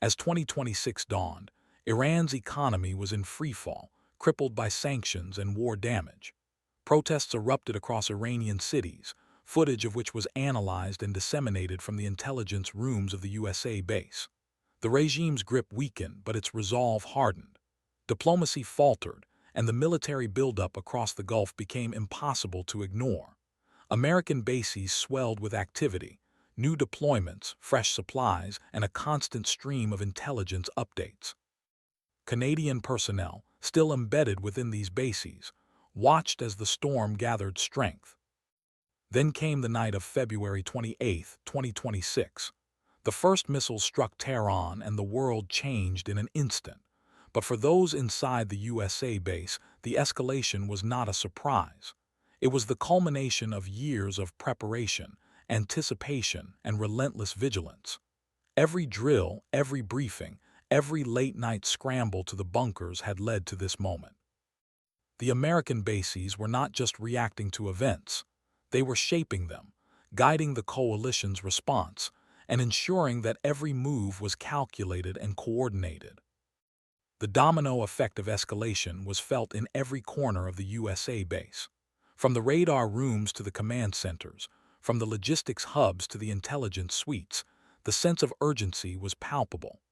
As 2026 dawned, Iran's economy was in freefall, crippled by sanctions and war damage. Protests erupted across Iranian cities, footage of which was analyzed and disseminated from the intelligence rooms of the USA base. The regime's grip weakened, but its resolve hardened. Diplomacy faltered, and the military buildup across the Gulf became impossible to ignore. American bases swelled with activity, new deployments, fresh supplies, and a constant stream of intelligence updates. Canadian personnel, still embedded within these bases, watched as the storm gathered strength. Then came the night of February 28, 2026. The first missiles struck Tehran and the world changed in an instant. But for those inside the USA base, the escalation was not a surprise. It was the culmination of years of preparation, anticipation, and relentless vigilance. Every drill, every briefing, every late-night scramble to the bunkers had led to this moment. The American bases were not just reacting to events. They were shaping them, guiding the coalition's response, and ensuring that every move was calculated and coordinated. The domino effect of escalation was felt in every corner of the USA base. From the radar rooms to the command centers, from the logistics hubs to the intelligence suites, the sense of urgency was palpable.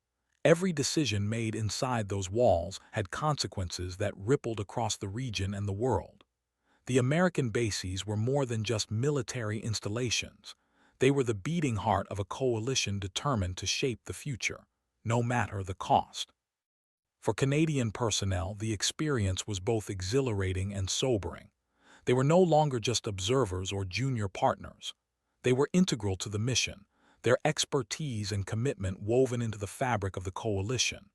Every decision made inside those walls had consequences that rippled across the region and the world. The American bases were more than just military installations. They were the beating heart of a coalition determined to shape the future, no matter the cost. For Canadian personnel, the experience was both exhilarating and sobering. They were no longer just observers or junior partners. They were integral to the mission, their expertise and commitment woven into the fabric of the coalition.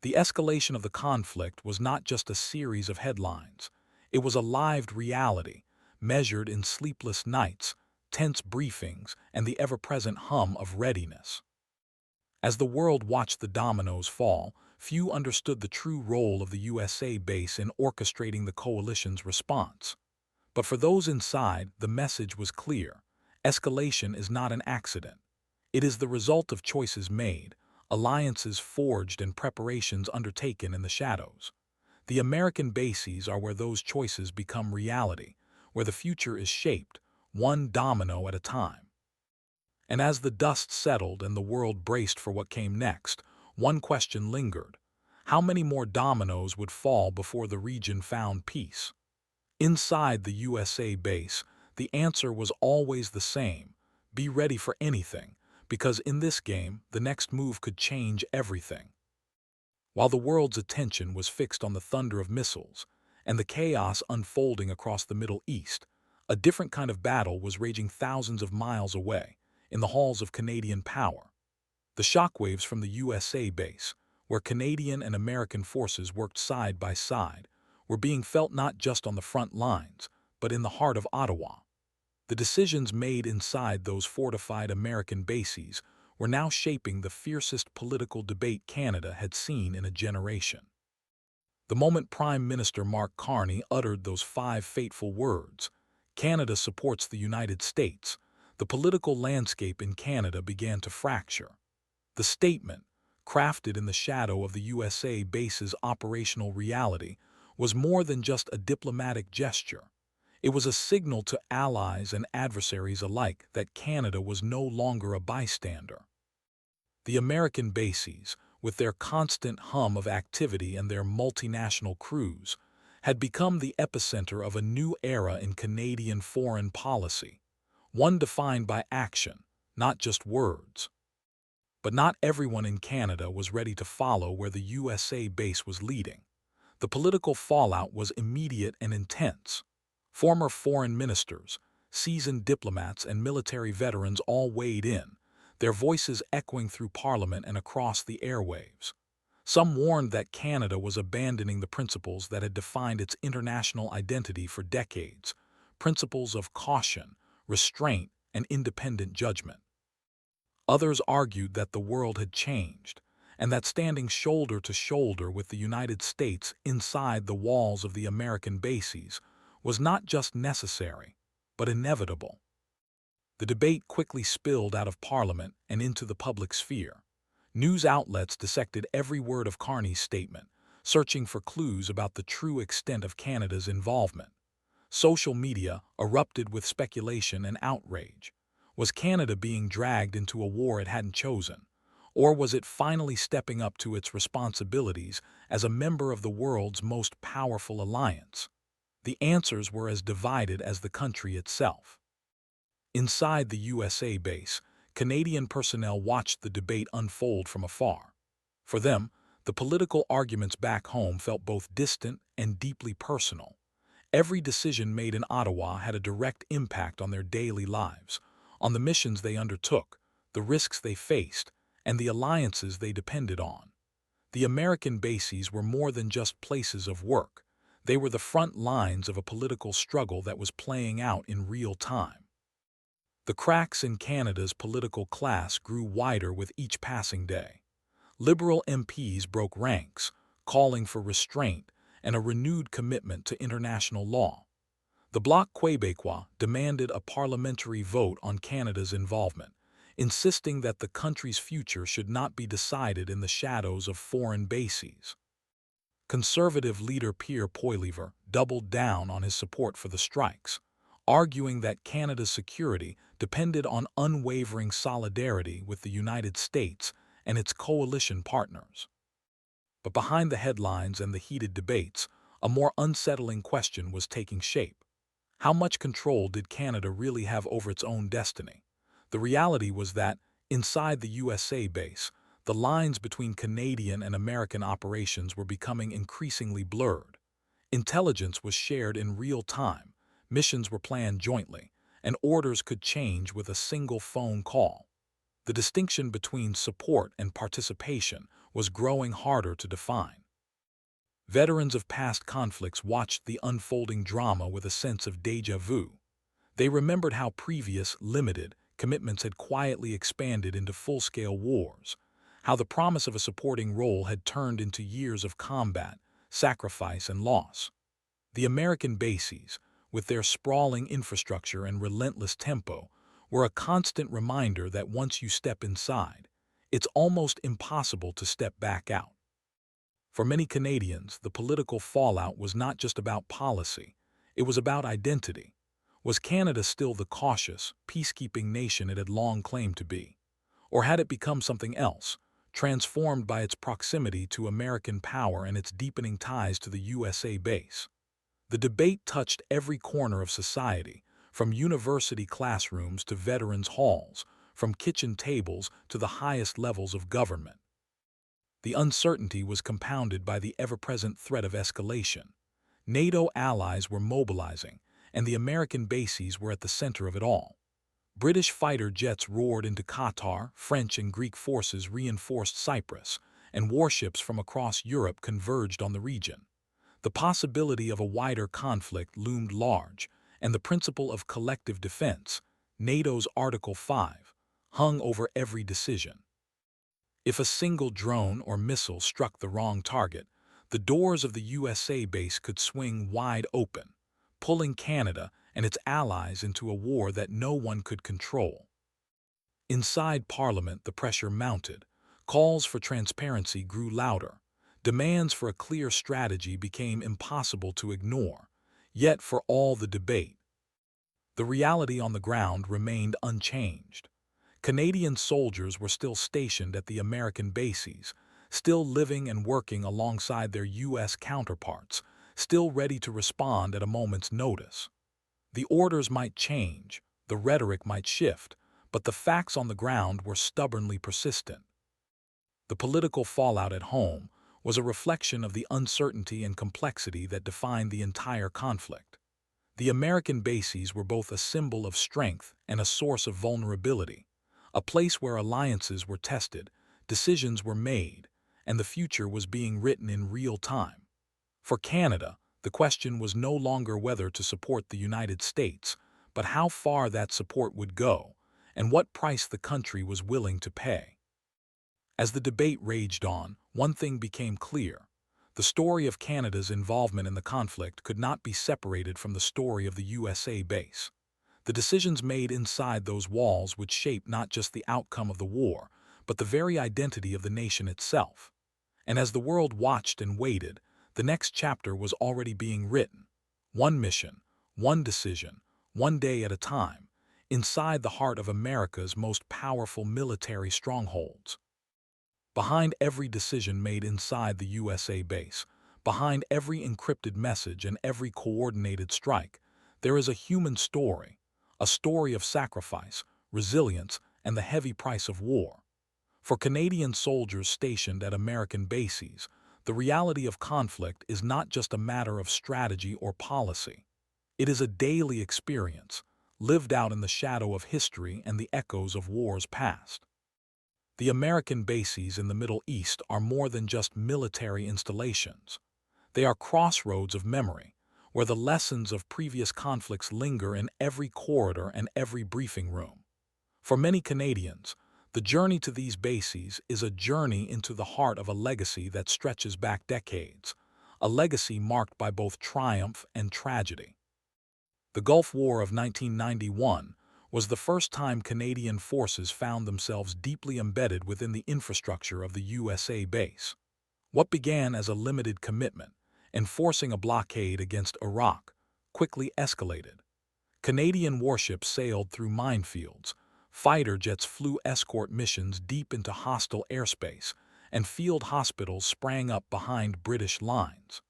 The escalation of the conflict was not just a series of headlines. It was a lived reality, measured in sleepless nights, tense briefings, and the ever-present hum of readiness. As the world watched the dominoes fall, few understood the true role of the USA base in orchestrating the coalition's response. But for those inside, the message was clear. Escalation is not an accident. It is the result of choices made, alliances forged, and preparations undertaken in the shadows. The American bases are where those choices become reality, where the future is shaped, one domino at a time. And as the dust settled and the world braced for what came next, one question lingered. How many more dominoes would fall before the region found peace? Inside the USA base, The answer was always the same: be ready for anything, because in this game, the next move could change everything. While the world's attention was fixed on the thunder of missiles and the chaos unfolding across the Middle East, a different kind of battle was raging thousands of miles away, in the halls of Canadian power. The shockwaves from the USA base, where Canadian and American forces worked side by side, were being felt not just on the front lines, but in the heart of Ottawa. The decisions made inside those fortified American bases were now shaping the fiercest political debate Canada had seen in a generation. The moment Prime Minister Mark Carney uttered those 5 fateful words, "Canada supports the United States," the political landscape in Canada began to fracture. The statement, crafted in the shadow of the USA base's operational reality, was more than just a diplomatic gesture. It was a signal to allies and adversaries alike that Canada was no longer a bystander. The American bases, with their constant hum of activity and their multinational crews, had become the epicenter of a new era in Canadian foreign policy, one defined by action, not just words. But not everyone in Canada was ready to follow where the USA base was leading. The political fallout was immediate and intense. Former foreign ministers, seasoned diplomats, and military veterans all weighed in, their voices echoing through Parliament and across the airwaves. Some warned that Canada was abandoning the principles that had defined its international identity for decades, principles of caution, restraint, and independent judgment. Others argued that the world had changed, and that standing shoulder to shoulder with the United States inside the walls of the American bases was not just necessary, but inevitable. The debate quickly spilled out of Parliament and into the public sphere. News outlets dissected every word of Carney's statement, searching for clues about the true extent of Canada's involvement. Social media erupted with speculation and outrage. Was Canada being dragged into a war it hadn't chosen? Or was it finally stepping up to its responsibilities as a member of the world's most powerful alliance? The answers were as divided as the country itself. Inside the USA base, Canadian personnel watched the debate unfold from afar. For them, the political arguments back home felt both distant and deeply personal. Every decision made in Ottawa had a direct impact on their daily lives, on the missions they undertook, the risks they faced, and the alliances they depended on. The American bases were more than just places of work. They were the front lines of a political struggle that was playing out in real time. The cracks in Canada's political class grew wider with each passing day. Liberal MPs broke ranks, calling for restraint and a renewed commitment to international law. The Bloc Québécois demanded a parliamentary vote on Canada's involvement, insisting that the country's future should not be decided in the shadows of foreign bases. Conservative leader Pierre Poilievre doubled down on his support for the strikes, arguing that Canada's security depended on unwavering solidarity with the United States and its coalition partners. But behind the headlines and the heated debates, a more unsettling question was taking shape. How much control did Canada really have over its own destiny? The reality was that, inside the USA base, the lines between Canadian and American operations were becoming increasingly blurred. Intelligence was shared in real time, missions were planned jointly, and orders could change with a single phone call. The distinction between support and participation was growing harder to define. Veterans of past conflicts watched the unfolding drama with a sense of déjà vu. They remembered how previous, limited commitments had quietly expanded into full-scale wars, how the promise of a supporting role had turned into years of combat, sacrifice, and loss. The American bases, with their sprawling infrastructure and relentless tempo, were a constant reminder that once you step inside, it's almost impossible to step back out. For many Canadians, the political fallout was not just about policy, it was about identity. Was Canada still the cautious, peacekeeping nation it had long claimed to be? Or had it become something else, transformed by its proximity to American power and its deepening ties to the USA base? The debate touched every corner of society, from university classrooms to veterans' halls, from kitchen tables to the highest levels of government. The uncertainty was compounded by the ever-present threat of escalation. NATO allies were mobilizing, and the American bases were at the center of it all. British fighter jets roared into Qatar, French and Greek forces reinforced Cyprus, and warships from across Europe converged on the region. The possibility of a wider conflict loomed large, and the principle of collective defense, NATO's Article 5, hung over every decision. If a single drone or missile struck the wrong target, the doors of the USA base could swing wide open, pulling Canada and its allies into a war that no one could control. Inside Parliament, the pressure mounted. Calls for transparency grew louder. Demands for a clear strategy became impossible to ignore. Yet, for all the debate, the reality on the ground remained unchanged. Canadian soldiers were still stationed at the American bases, still living and working alongside their U.S. counterparts, still ready to respond at a moment's notice. The orders might change, the rhetoric might shift, but the facts on the ground were stubbornly persistent. The political fallout at home was a reflection of the uncertainty and complexity that defined the entire conflict. The American bases were both a symbol of strength and a source of vulnerability, a place where alliances were tested, decisions were made, and the future was being written in real time. For Canada, the question was no longer whether to support the United States, but how far that support would go, and what price the country was willing to pay. As the debate raged on, one thing became clear. The story of Canada's involvement in the conflict could not be separated from the story of the USA base. The decisions made inside those walls would shape not just the outcome of the war, but the very identity of the nation itself. And as the world watched and waited, the next chapter was already being written. One mission, one decision, one day at a time, inside the heart of America's most powerful military strongholds. Behind every decision made inside the USA base, behind every encrypted message and every coordinated strike, there is a human story, a story of sacrifice, resilience, and the heavy price of war. For Canadian soldiers stationed at American bases, the reality of conflict is not just a matter of strategy or policy. It is a daily experience, lived out in the shadow of history and the echoes of wars past. The American bases in the Middle East are more than just military installations. They are crossroads of memory, where the lessons of previous conflicts linger in every corridor and every briefing room. For many Canadians, the journey to these bases is a journey into the heart of a legacy that stretches back decades, a legacy marked by both triumph and tragedy. The Gulf War of 1991 was the first time Canadian forces found themselves deeply embedded within the infrastructure of the USA base. What began as a limited commitment, enforcing a blockade against Iraq, quickly escalated. Canadian warships sailed through minefields, fighter jets flew escort missions deep into hostile airspace, and field hospitals sprang up behind British lines.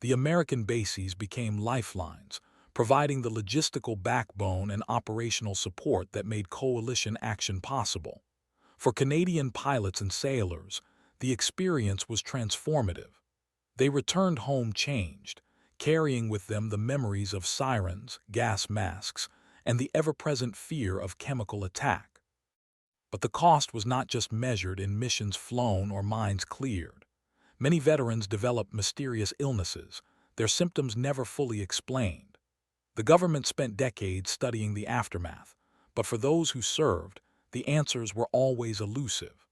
The American bases became lifelines, providing the logistical backbone and operational support that made coalition action possible. For Canadian pilots and sailors, the experience was transformative. They returned home changed, carrying with them the memories of sirens, gas masks, and the ever-present fear of chemical attack. But the cost was not just measured in missions flown or mines cleared. Many veterans developed mysterious illnesses, their symptoms never fully explained. The government spent decades studying the aftermath, but for those who served, the answers were always elusive.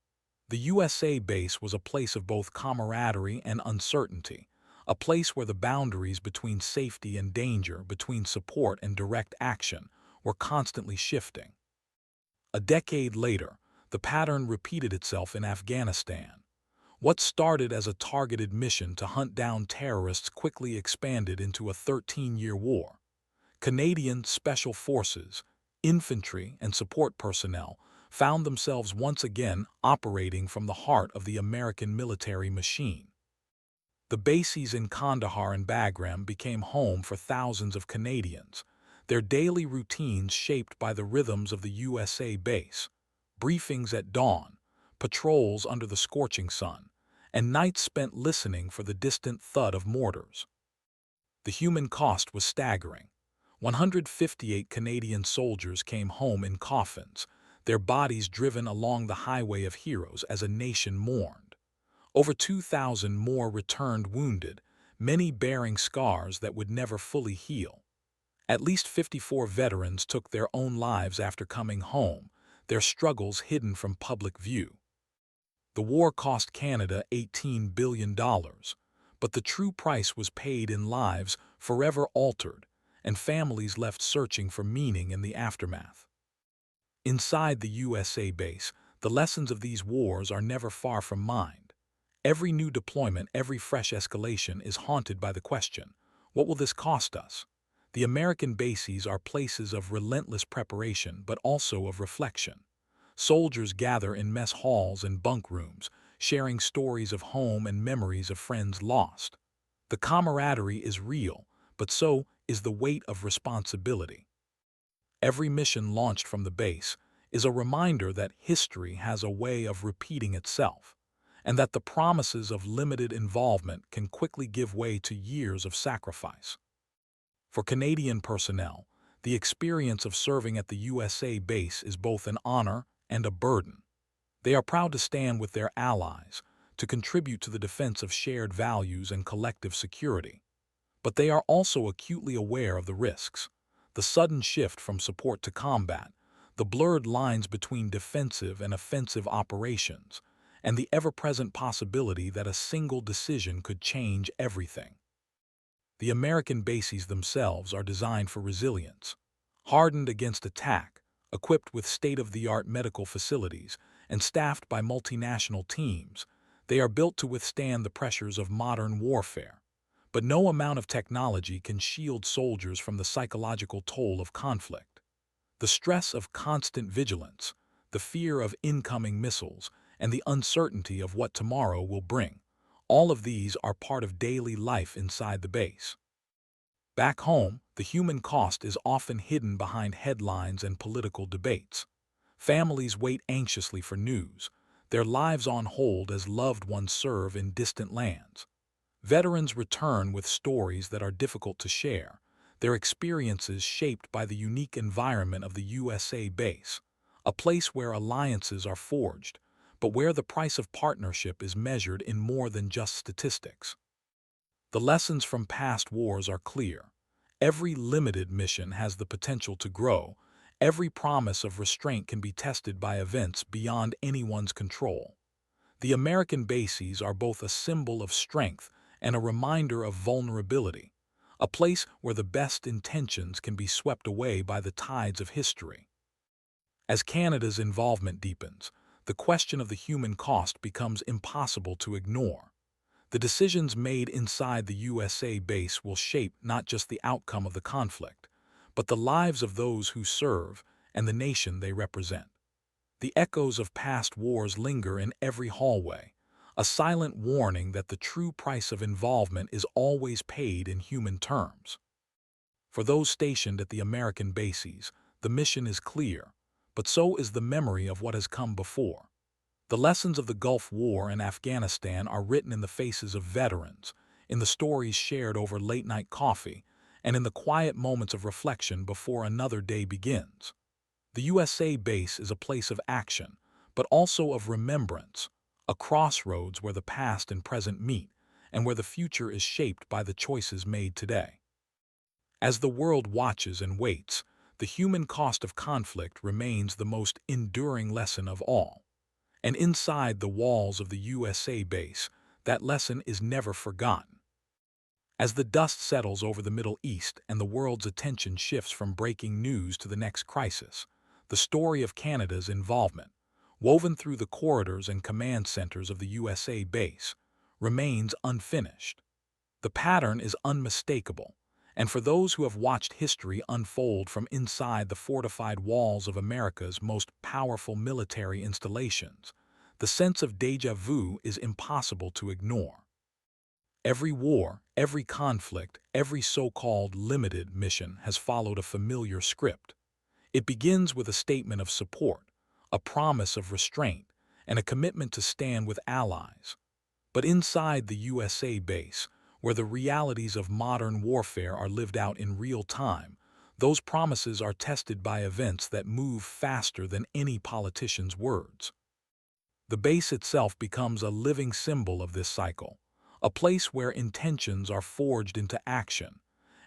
The USA base was a place of both camaraderie and uncertainty, a place where the boundaries between safety and danger, between support and direct action, were constantly shifting. A decade later, the pattern repeated itself in Afghanistan. What started as a targeted mission to hunt down terrorists quickly expanded into a 13-year war. Canadian Special Forces, infantry, and support personnel found themselves once again operating from the heart of the American military machine. The bases in Kandahar and Bagram became home for thousands of Canadians, their daily routines shaped by the rhythms of the USA base, briefings at dawn, patrols under the scorching sun, and nights spent listening for the distant thud of mortars. The human cost was staggering. 158 Canadian soldiers came home in coffins, their bodies driven along the highway of heroes as a nation mourned. Over 2,000 more returned wounded, many bearing scars that would never fully heal. At least 54 veterans took their own lives after coming home, their struggles hidden from public view. The war cost Canada $18 billion, but the true price was paid in lives forever altered and families left searching for meaning in the aftermath. Inside the USA base, the lessons of these wars are never far from mind. Every new deployment, every fresh escalation is haunted by the question, what will this cost us? The American bases are places of relentless preparation but also of reflection. Soldiers gather in mess halls and bunk rooms, sharing stories of home and memories of friends lost. The camaraderie is real, but so is the weight of responsibility. Every mission launched from the base is a reminder that history has a way of repeating itself, and that the promises of limited involvement can quickly give way to years of sacrifice. For Canadian personnel, the experience of serving at the USA base is both an honor and a burden. They are proud to stand with their allies, to contribute to the defense of shared values and collective security. But they are also acutely aware of the risks, the sudden shift from support to combat, the blurred lines between defensive and offensive operations, and the ever-present possibility that a single decision could change everything. The American bases themselves are designed for resilience, hardened against attack, equipped with state-of-the-art medical facilities, and staffed by multinational teams. They are built to withstand the pressures of modern warfare. But no amount of technology can shield soldiers from the psychological toll of conflict. The stress of constant vigilance, the fear of incoming missiles, and the uncertainty of what tomorrow will bring, all of these are part of daily life inside the base. Back home, the human cost is often hidden behind headlines and political debates. Families wait anxiously for news, their lives on hold as loved ones serve in distant lands. Veterans return with stories that are difficult to share, their experiences shaped by the unique environment of the USA base, a place where alliances are forged, but where the price of partnership is measured in more than just statistics. The lessons from past wars are clear. Every limited mission has the potential to grow. Every promise of restraint can be tested by events beyond anyone's control. The American bases are both a symbol of strength and a reminder of vulnerability, a place where the best intentions can be swept away by the tides of history. As Canada's involvement deepens, the question of the human cost becomes impossible to ignore. The decisions made inside the USA base will shape not just the outcome of the conflict, but the lives of those who serve and the nation they represent. The echoes of past wars linger in every hallway, a silent warning that the true price of involvement is always paid in human terms. For those stationed at the American bases, the mission is clear, but so is the memory of what has come before. The lessons of the Gulf War and Afghanistan are written in the faces of veterans, in the stories shared over late-night coffee, and in the quiet moments of reflection before another day begins. The USA base is a place of action, but also of remembrance, a crossroads where the past and present meet, and where the future is shaped by the choices made today. As the world watches and waits, the human cost of conflict remains the most enduring lesson of all. And inside the walls of the USA base, that lesson is never forgotten. As the dust settles over the Middle East and the world's attention shifts from breaking news to the next crisis, the story of Canada's involvement, woven through the corridors and command centers of the USA base, remains unfinished. The pattern is unmistakable, and for those who have watched history unfold from inside the fortified walls of America's most powerful military installations, the sense of déjà vu is impossible to ignore. Every war, every conflict, every so-called limited mission has followed a familiar script. It begins with a statement of support, a promise of restraint, and a commitment to stand with allies. But inside the USA base, where the realities of modern warfare are lived out in real time, those promises are tested by events that move faster than any politician's words. The base itself becomes a living symbol of this cycle, a place where intentions are forged into action,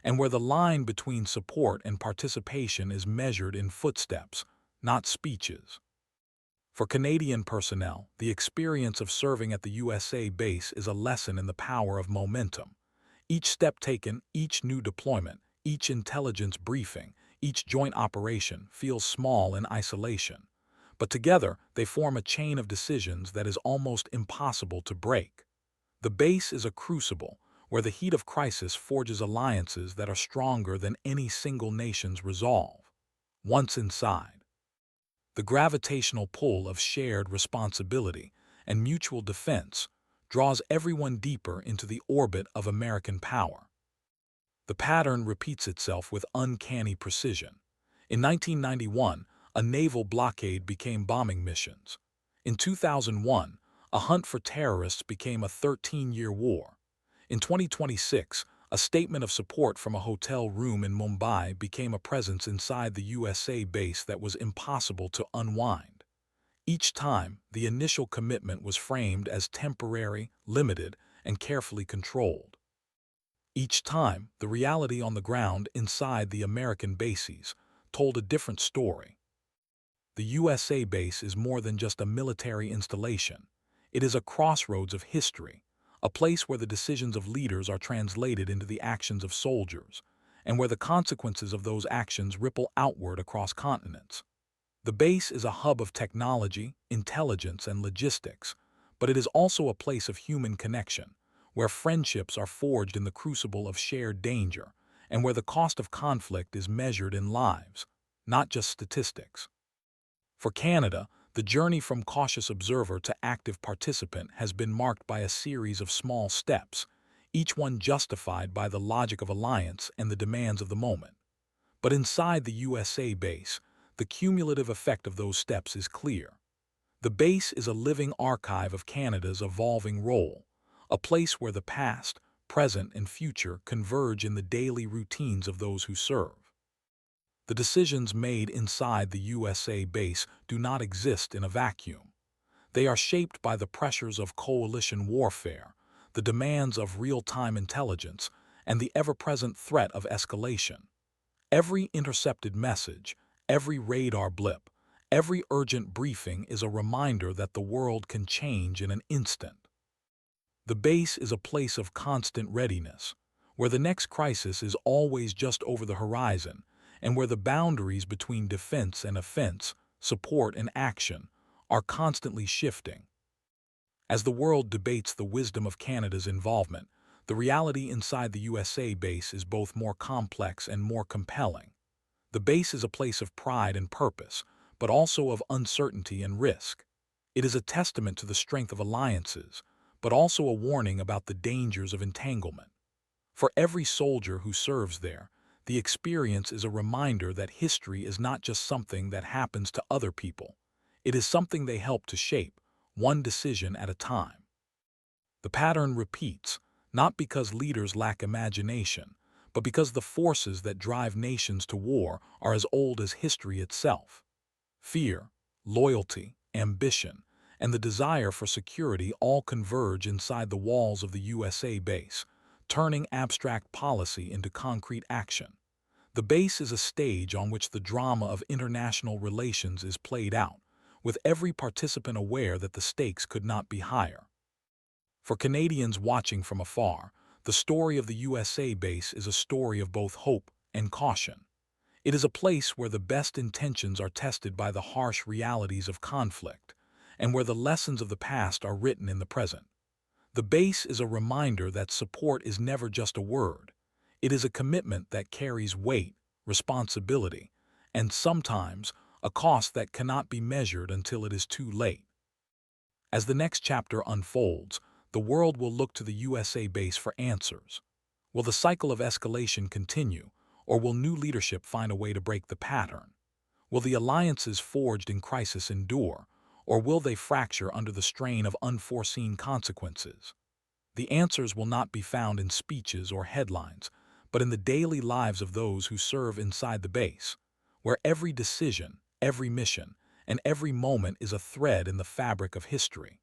and where the line between support and participation is measured in footsteps, not speeches. For Canadian personnel, the experience of serving at the USA base is a lesson in the power of momentum. Each step taken, each new deployment, each intelligence briefing, each joint operation feels small in isolation. But together, they form a chain of decisions that is almost impossible to break. The base is a crucible, where the heat of crisis forges alliances that are stronger than any single nation's resolve. Once inside, the gravitational pull of shared responsibility and mutual defense draws everyone deeper into the orbit of American power. The pattern repeats itself with uncanny precision. In 1991, a naval blockade became bombing missions. In 2001, a hunt for terrorists became a 13-year war. In 2026, a statement of support from a hotel room in Mumbai became a presence inside the USA base that was impossible to unwind. Each time, the initial commitment was framed as temporary, limited, and carefully controlled. Each time, the reality on the ground inside the American bases told a different story. The USA base is more than just a military installation. It is a crossroads of history, a place where the decisions of leaders are translated into the actions of soldiers, and where the consequences of those actions ripple outward across continents. The base is a hub of technology, intelligence, and logistics, but it is also a place of human connection, where friendships are forged in the crucible of shared danger, and where the cost of conflict is measured in lives, not just statistics. For Canada, the journey from cautious observer to active participant has been marked by a series of small steps, each one justified by the logic of alliance and the demands of the moment. But inside the USA base, the cumulative effect of those steps is clear. The base is a living archive of Canada's evolving role, a place where the past, present, and future converge in the daily routines of those who serve. The decisions made inside the USA base do not exist in a vacuum. They are shaped by the pressures of coalition warfare, the demands of real-time intelligence, and the ever-present threat of escalation. Every intercepted message, every radar blip, every urgent briefing is a reminder that the world can change in an instant. The base is a place of constant readiness, where the next crisis is always just over the horizon, and where the boundaries between defense and offense, support and action, are constantly shifting. As the world debates the wisdom of Canada's involvement, the reality inside the USA base is both more complex and more compelling. The base is a place of pride and purpose, but also of uncertainty and risk. It is a testament to the strength of alliances, but also a warning about the dangers of entanglement. For every soldier who serves there, the experience is a reminder that history is not just something that happens to other people. It is something they help to shape, one decision at a time. The pattern repeats, not because leaders lack imagination, but because the forces that drive nations to war are as old as history itself. Fear, loyalty, ambition, and the desire for security all converge inside the walls of the USA base, turning abstract policy into concrete action. The base is a stage on which the drama of international relations is played out, with every participant aware that the stakes could not be higher. For Canadians watching from afar, the story of the USA base is a story of both hope and caution. It is a place where the best intentions are tested by the harsh realities of conflict, and where the lessons of the past are written in the present. The base is a reminder that support is never just a word. It is a commitment that carries weight, responsibility, and sometimes a cost that cannot be measured until it is too late. As the next chapter unfolds, the world will look to the USA base for answers. Will the cycle of escalation continue, or will new leadership find a way to break the pattern? Will the alliances forged in crisis endure, or will they fracture under the strain of unforeseen consequences? The answers will not be found in speeches or headlines, but in the daily lives of those who serve inside the base, where every decision, every mission, and every moment is a thread in the fabric of history.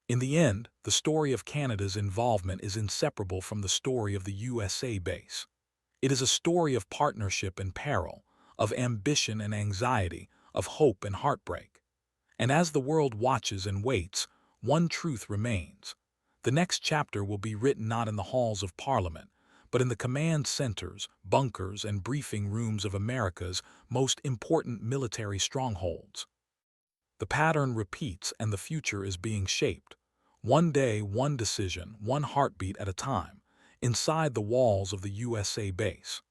In the end, the story of Canada's involvement is inseparable from the story of the USA base. It is a story of partnership and peril, of ambition and anxiety, of hope and heartbreak. And as the world watches and waits, one truth remains. The next chapter will be written not in the halls of Parliament, but in the command centers, bunkers, and briefing rooms of America's most important military strongholds. The pattern repeats and the future is being shaped. One day, one decision, one heartbeat at a time, inside the walls of the USA base.